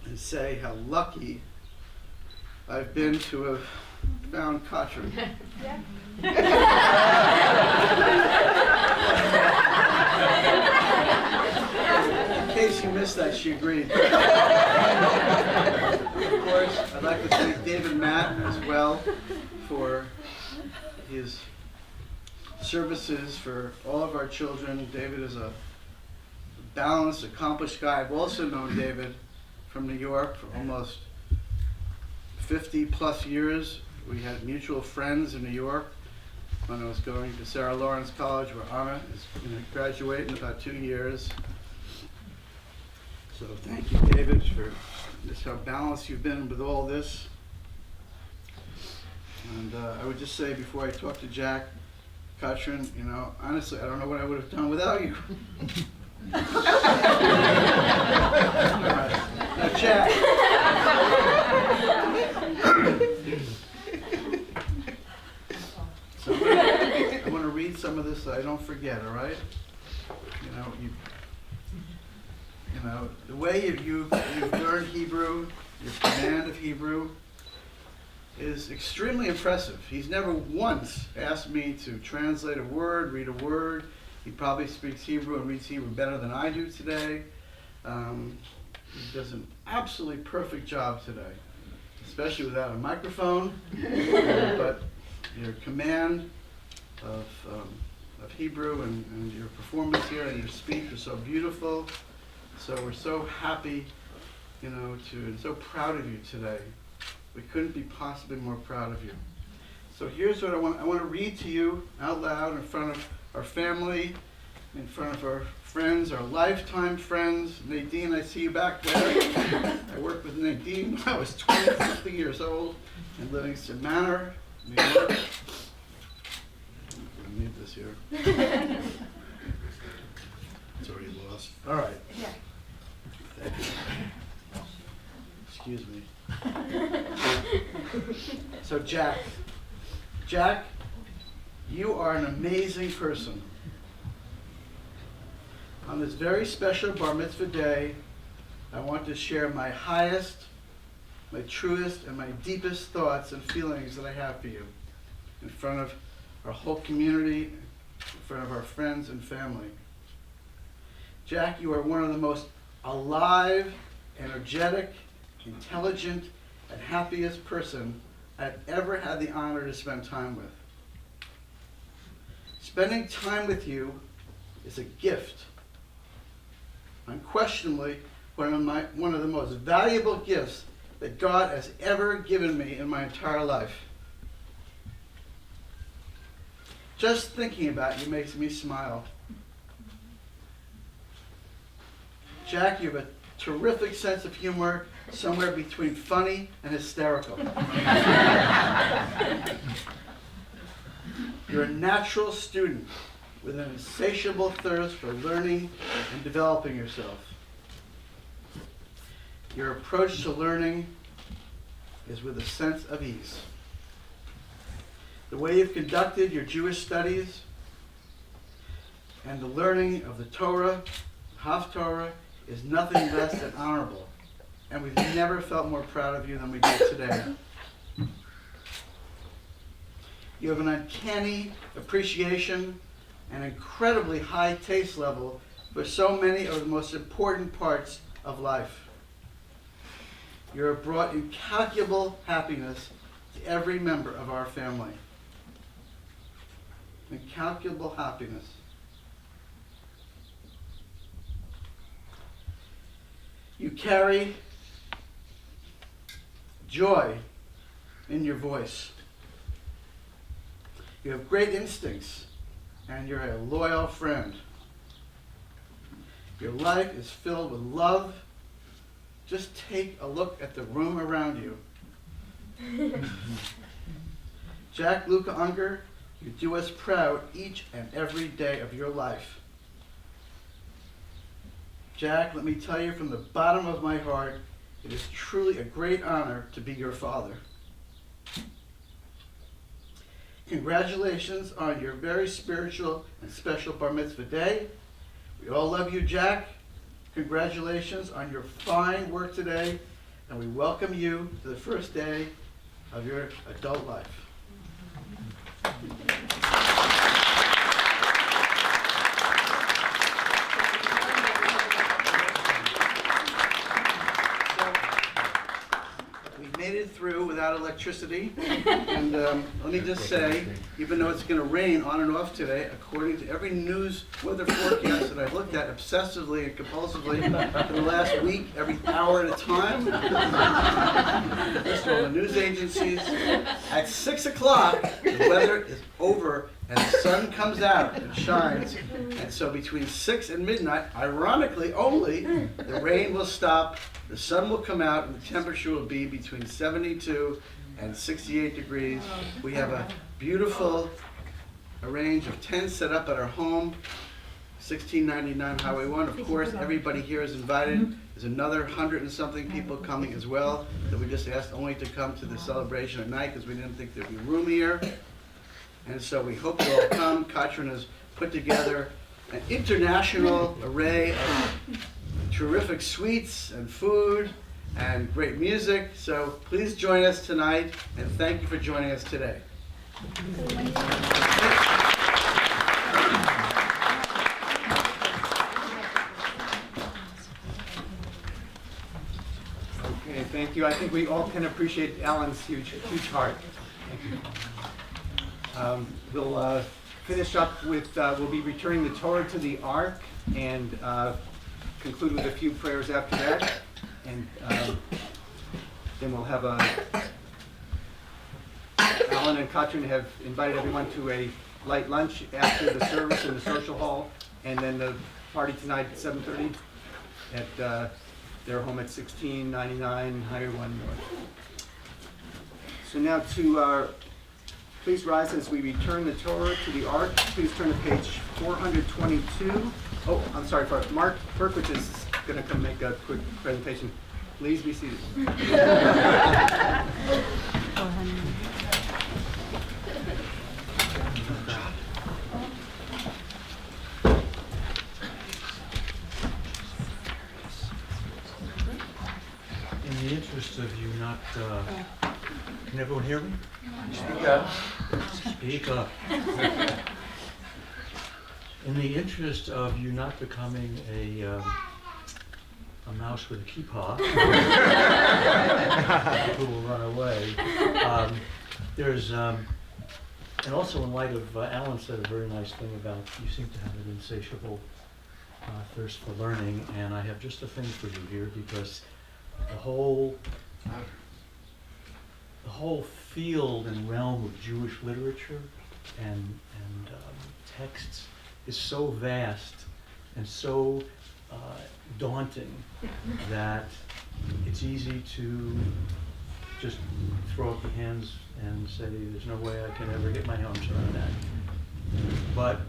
and say how lucky I've been to have found Katrin. In case you missed that, she agreed. Of course, I'd like to thank David Matt as well for his services for all of our children. David is a balanced, accomplished guy. I've also known David from New York for almost 50 plus years. We had mutual friends in New York when I was going to Sarah Lawrence College, where Anna is going to graduate in about 2 years. So thank you, David, for just how balanced you've been with all this. And I would just say before I talk to Jack, Katrin, you know, honestly, I don't know what I would have done without you. All right. Now, Jack. So I want to read some of this so I don't forget, all right? You know, the way you've learned Hebrew, your command of Hebrew, is extremely impressive. He's never once asked me to translate a word, read a word. He probably speaks Hebrew and reads Hebrew better than I do today. He does an absolutely perfect job today, especially without a microphone. But your command of Hebrew and your performance here and your speech are so beautiful. So we're so happy, you know, and so proud of you today. We couldn't be possibly more proud of you. So here's what I want to read to you out loud in front of our family, in front of our friends, our lifetime friends. Nadine, I see you back there. I worked with Nadine when I was 20-something years old in Livingston Manor, New York. I'm going to leave this here. It's already lost. All right. Yeah. Thank you. Excuse me. So Jack, you are an amazing person. On this very special Bar Mitzvah day, I want to share my highest, my truest, and my deepest thoughts and feelings that I have for you in front of our whole community, in front of our friends and family. Jack, you are one of the most alive, energetic, intelligent, and happiest person I've ever had the honor to spend time with. Spending time with you is a gift. Unquestionably, one of the most valuable gifts that God has ever given me in my entire life. Just thinking about you makes me smile. Jack, you have a terrific sense of humor, somewhere between funny and hysterical. You're a natural student with an insatiable thirst for learning and developing yourself. Your approach to learning is with a sense of ease. The way you've conducted your Jewish studies and the learning of the Torah, Haftorah, is nothing less than honorable. And we've never felt more proud of you than we do today. You have an uncanny appreciation and incredibly high taste level for so many of the most important parts of life. You have brought incalculable happiness to every member of our family. Incalculable happiness. You carry joy in your voice. You have great instincts, and you're a loyal friend. Your life is filled with love. Just take a look at the room around you. Jack Luca Unger, you do us proud each and every day of your life. Jack, let me tell you from the bottom of my heart, it is truly a great honor to be your father. Congratulations on your very spiritual and special Bar Mitzvah day. We all love you, Jack. Congratulations on your fine work today, and we welcome you to the first day of your adult life. Made it through without electricity, and let me just say, even though it's going to rain on and off today, according to every news weather forecast that I've looked at obsessively and compulsively for the last week, every hour at a time, listen to all the news agencies, at 6 o'clock, the weather is over and the sun comes out and shines, and so between 6 and midnight, ironically only, the rain will stop, the sun will come out, and the temperature will be between 72 and 68 degrees. We have a beautiful range of tents set up at our home, 1699 Highway 1. Of course, everybody here is invited. There's another 100 and something people coming as well that we just asked only to come to the celebration at night because we didn't think there'd be room here. And so we hope you all come. Katrin has put together an international array of terrific sweets and food and great music. So please join us tonight, and thank you for joining us today. Okay, thank you. I think we all can appreciate Alan's huge heart. Thank you. We'll finish up with, we'll be returning the Torah to the Ark and conclude with a few prayers after that. And then we'll have Alan and Katrin have invited everyone to a light lunch after the service in the social hall, and then the party tonight at 7:30 at their home at 1699 Highway 1 North. So now to please rise as we return the Torah to the Ark. Please turn to page 422. Oh, I'm sorry, Mark Berkowitz is going to come make a quick presentation. Please be seated. In the interest of you not, can everyone hear me? Speak up. Speak up. In the interest of you not becoming a mouse with a kippah who will run away, there's, and also in light of, Alan said a very nice thing about you seem to have an insatiable thirst for learning, and I have just a thing for you here because the whole field and realm of Jewish literature and texts is so vast and so daunting that it's easy to just throw up your hands and say, there's no way I can ever get my arms around that. But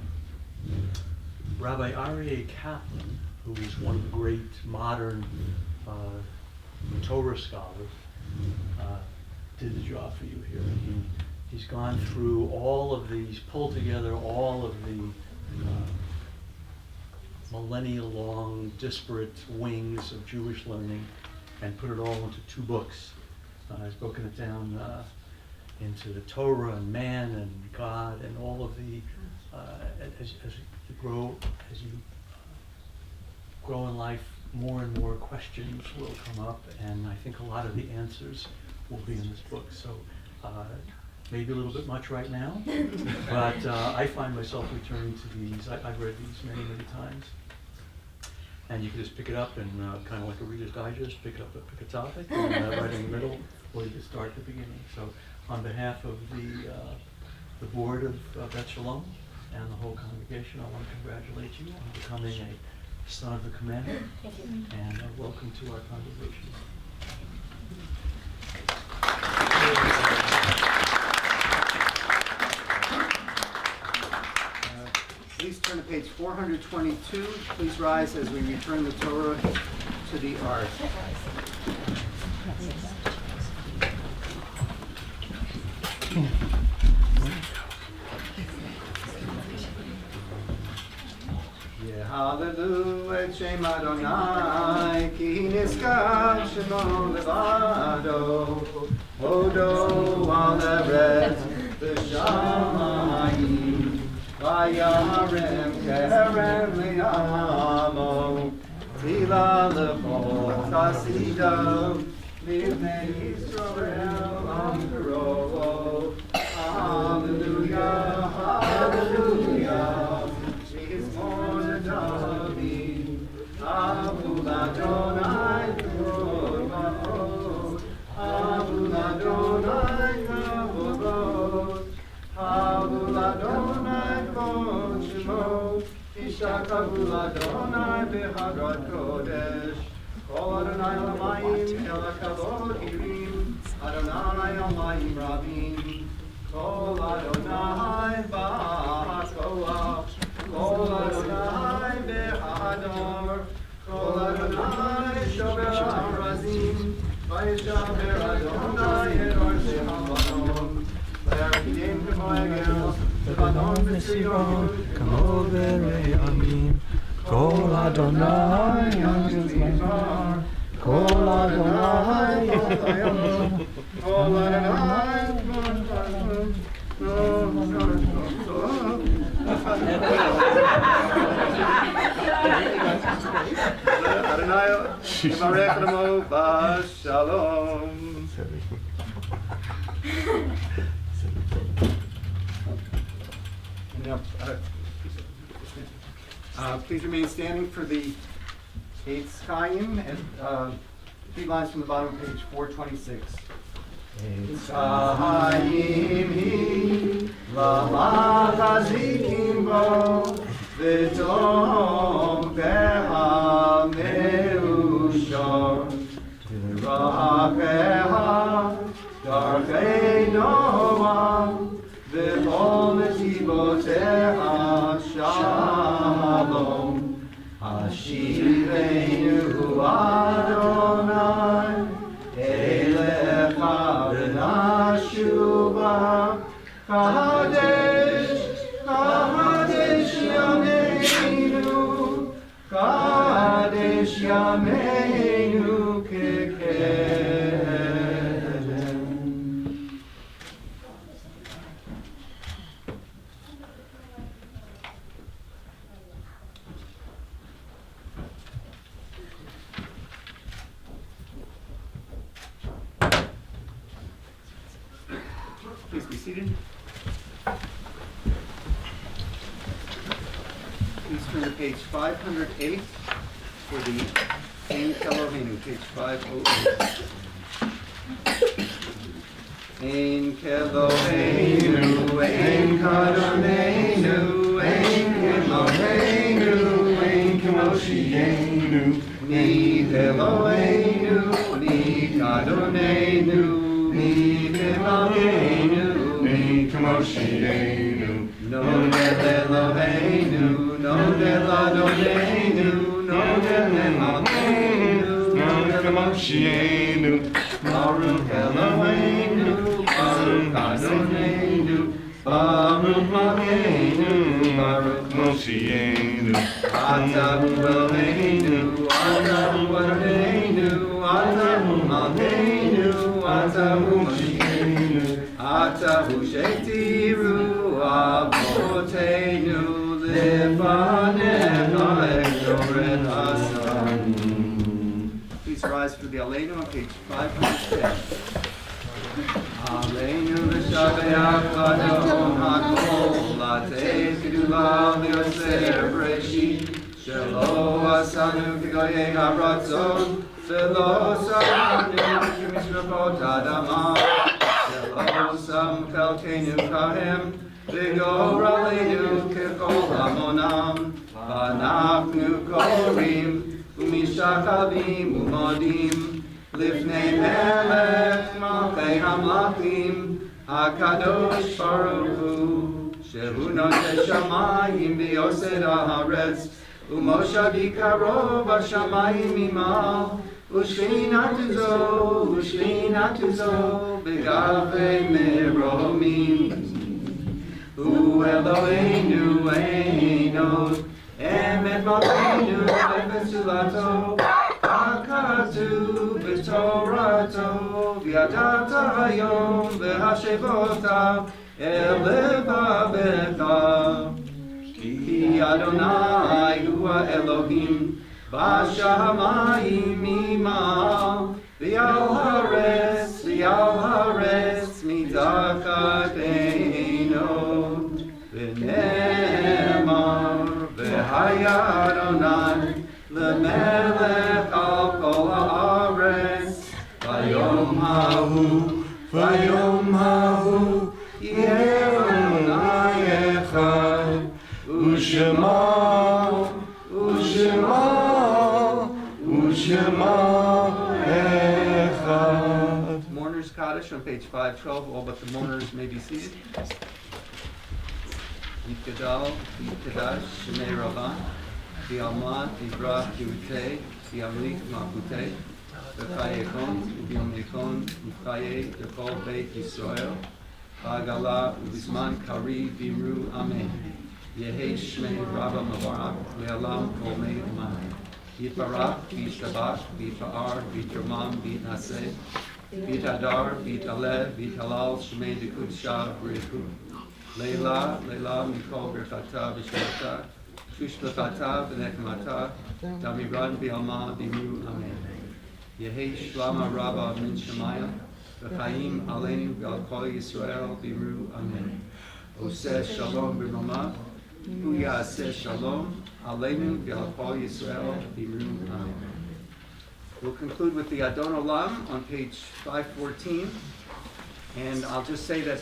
Rabbi Aryeh Kaplan, who is one of the great modern Torah scholars, did the job for you here. He's gone through all of these, pulled together all of the millennia-long disparate wings of Jewish learning and put it all into 2 books. He's broken it down into the Torah and man and God and all of the, as you grow in life, more and more questions will come up, and I think a lot of the answers will be in this book. So maybe a little bit much right now, but I find myself returning to these. I've read these many, many times. And you can just pick it up and kind of like a Reader's Digest, pick a topic, and right in the middle, or you can start at the beginning. So on behalf of the board of Beth Shalom and the whole congregation, I want to congratulate you on becoming a son of the commander. Thank you. And welcome to our congregation. please turn to page 422. Please rise as we return the Torah to the ark. Hallelujah, et Shem Adonai, ki niskach shemo levado, hodo al eretz v'shamayim, vayarem kerem le'amo, tila lechol chasidav, livnei Yisrael amkarovo. Hallelujah, hallelujah. Abul Adonai Kavod Ma'od, Abul Adonai Kavod, Abul Adonai Kavod Shemo, Ishak Abul Adonai Behagrat Kodesh, Kol Adonai Alamayim El Kavod Hirim, Adonai Alamayim Rabim, Kol Adonai Ba'akoach, Kol Adonai Behador, Kol Adonai Shober HaRazim, Vayishaber Adonai et Arsei HaVanon, Vayarkidem K'mo Egel, Lebanon v'Tzion, Kamo v're'amim, Kol Adonai Yamzimar, Kol Adonai Kol Adonai Adonai Yivarech Lemo B'Shalom. Please remain standing for the Eitz Chaim, and 3 lines from the bottom of page 426. Eitz Chaim hi l'machazikim bo v'tom pe'hameushor v'rakeha darkei Noah v'chol netiboteha shalom Hashivenu Adonai Elecha v'nashuva Kadesh, Kadesh Yameinu Kadesh Yameinu Kekedem. Please be seated. Please turn to page 508 for the Ein Keloheinu, page 508. Ein Keloheinu, Ein Kadoneinu, Ein Keloheinu, Ein Kemoshienu, Ni Keloheinu, Ni Kadoneinu, Ni Keloheinu, Ni Kemoshienu, No Del Eloheinu, No Del Adonenu, No Del Eloheinu, No Del Kemoshienu, Baruch Eloheinu, Baruch Adonenu, Baruch Malkeinu, Baruch Moshienu, Atahu Eloheinu, Atahu Adonenu, Atahu Malkeinu, Atahu Moshienu, Atahu Shetiru Avoteinu, Lefanecha Ekdoret Hasan. Please rise for the Aleinu on page 510. Aleinu v'shabeach Adon HaKol, Latei Kedula v'Yosef Breshit, Shelo asanu k'goyei haratzon, Shelo saranu k'mishrakot Adama, Shelo sam chalkeinu kahem, V'gor aleinu k'chol hamonam, V'anachnu korim, U'mishachavim u'modim, Lifnei melech malchei hamlachim, HaKadosh Baruch Hu, שהוא נוטה שמיים ויוסד הארץ, ומשה בקרוב השמיים ממעל, ושכינת זו בגבי מרומים. הוא אלוהינו אינו, אמת מלכנו ובתפילתו, הכתוב בתורתו, וידעת היום והשבותה אל לבבך. כי אדוני הוא האלוהים בשמיים ממעל, ועל הארץ מתחתינו. ונאמר, והיה אדוני למלך על כל הארץ, ביום ההוא יהיה אדוני אחד, ושמה echad. Mourner's Kaddish on page 512. All but the mourners may be seated. Yitgadal, Yitkadash, Shemei Rabban, V'alman, V'brach, V'utei, V'amlik, Ma'akutei, V'chayekon, V'yomekon, V'chayei, V'kol Beit Yisrael, V'agala, V'zman Kari, V'imru, Amen. Yehei Shmei Rabba Mabarak, Le'alam, Kol Mei Uman. Yiparach, V'yishtabach, V'yipa'ar, V'yitermam, V'yitnaseh, V'yitadar, V'yitaleh, V'yitalal, Shemei Dekudsha, V'riku. Leila, Mikol, Berchata, V'shmata, Shushbachata, V'nekmata, Damiran, V'alma, V'imru, Amen. Yehei Shlama Rabba Min Shemayim, V'chaim Aleinu, V'al Kol Yisrael, V'imru, Amen. Oseh Shalom B'roma, Hu Ya'aseh Shalom, Aleinu, V'al Kol Yisrael, V'imru, Amen. We'll conclude with the Adon Olam on page 514, and I'll just say that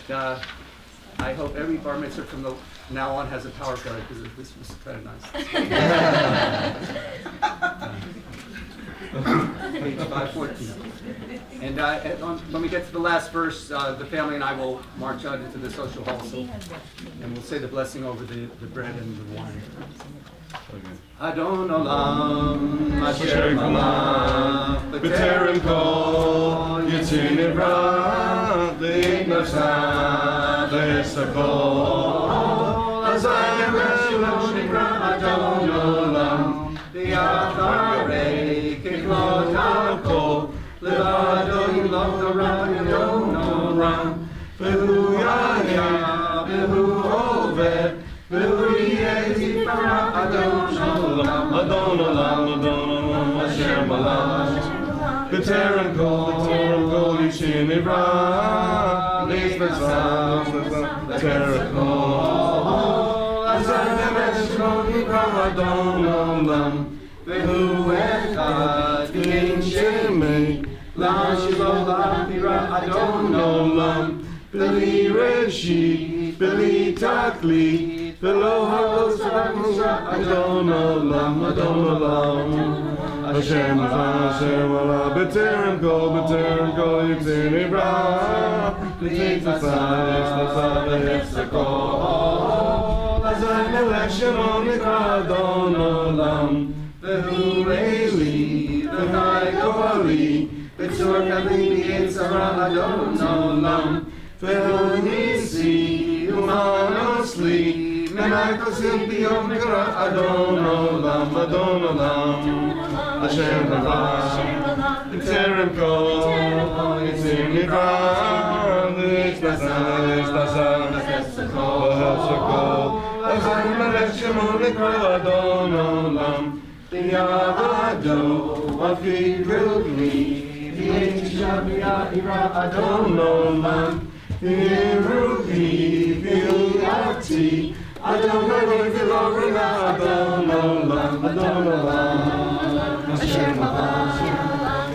I hope every bar mitzvah from now on has a power card, because this was kind of nice. Page 514. And when we get to the last verse, the family and I will march out into the social hall, and we'll say the blessing over the bread and the wine. Adon Olam, Asher Malach, B'terem Kol, Yitzir Nivra, L'Ignasa, L'Esakol, Azayim V'Shilom Nivra, Adon Olam, V'Yacharei, Kiklot HaKol, L'Vado Yimloch Torah, Adon Olam, V'Hu Yaya, V'Hu Oved, V'Hu Yeh Tifara, Adon Olam, Adon Olam, Adon Olam, Asher Malach, B'terem Kol, Yitzir Nivra, L'Ignasa, B'terem Kol, Azayim V'Shilom Nivra, Adon Olam, V'Hu Echad, V'Ein Shemei, L'Shilo L'Pira, Adon Olam, V'Li Reshit, V'Li Taklit, V'Lo Halos V'Amuzra, Adon Olam, Adon Olam, Hashem V'Ala, B'terem Kol, Yitzir Nivra, L'Ignasa, L'Esakol, Azay Melech Shemo Nikra, Adon Olam, V'Hu Eli, V'Chai Kohali, V'Tzor Kali V'Yetzara, Adon Olam, V'Hu Nisi, Umanos Li, Menachos B'Yom Nikra, Adon Olam, Adon Olam, Hashem V'Ala, B'terem Kol, Yitzir Nivra, L'Ignasa, L'Esakol, Azay Melech Shemo Nikra, Adon Olam, V'Yavado, V'Fikudni, V'Yishabiyah Adon Olam, V'Ruhi, V'Yati, Adon Olam, V'Lorina, Adon Olam, Adon Olam, Hashem V'Ala,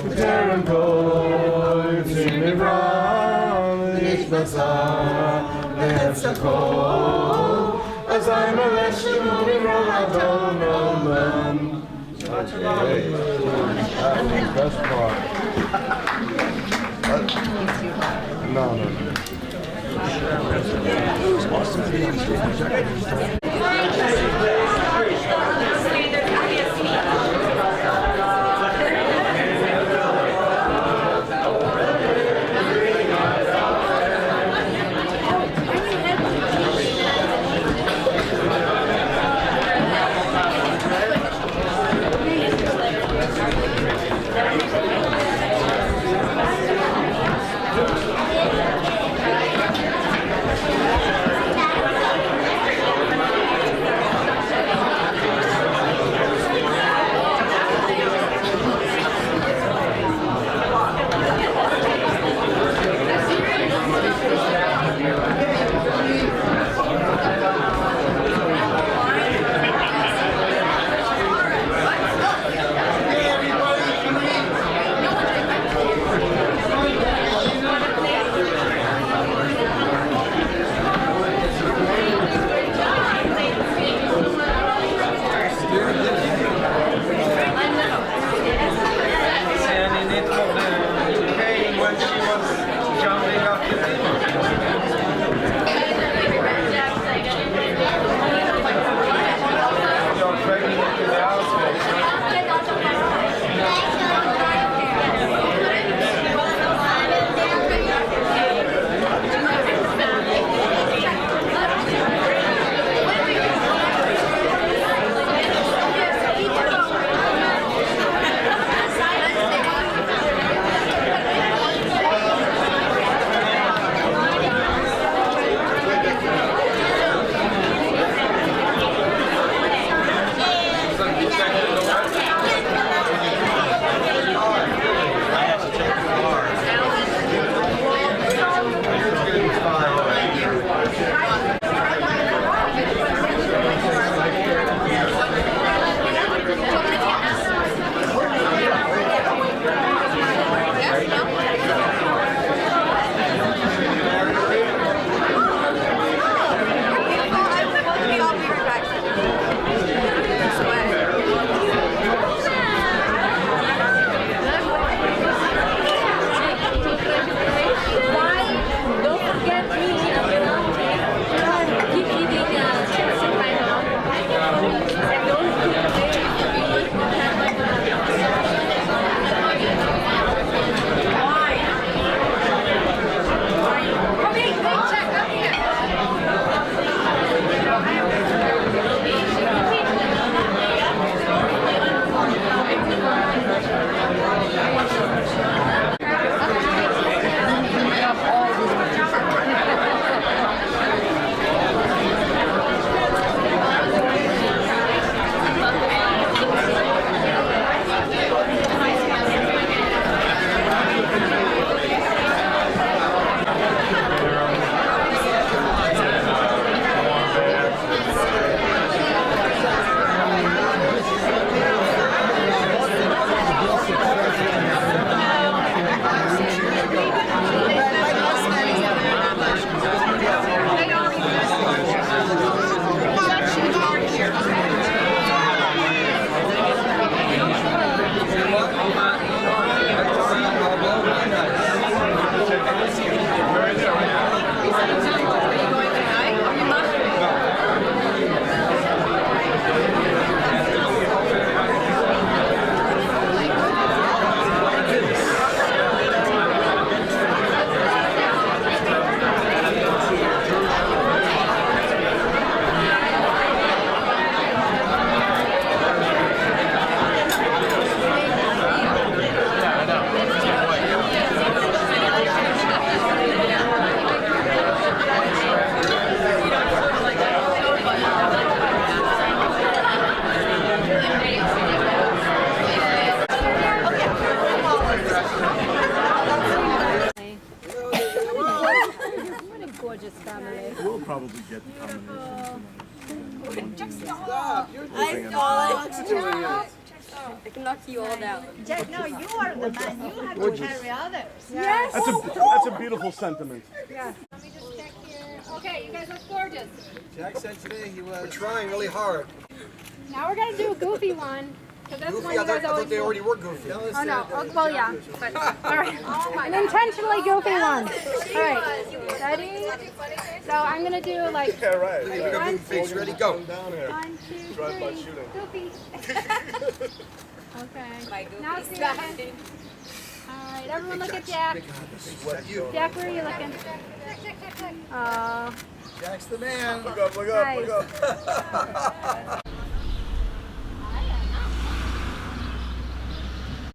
B'terem Kol, Yitzir Nivra, L'Ignasa, L'Esakol, Azay Melech Shemo Nikra, Adon Olam. Best part. No. gorgeous family. We'll probably get the combination. Stop! I can knock you all down. Jack, no, you are the man. You have to carry others. Yes. That's a beautiful sentiment. Yeah. Let me just check here. Okay, you guys look gorgeous. Jack said today he was trying really hard. Now we're gonna do a goofy one. 'Cause that's Goofy? one you I guys thought always they do. already were goofy. Oh no. Oh, well, yeah. But all right. An intentionally goofy one. All right. Ready? So I'm gonna do like Yeah, right. like Goofy one, face. Ready? Go. 1, 2, 3. Goofy. Okay. Now stand. All right. Everyone look at Jack. What you? Jack, where are you looking? Oh. Jack's the man. Look up, look up, look up.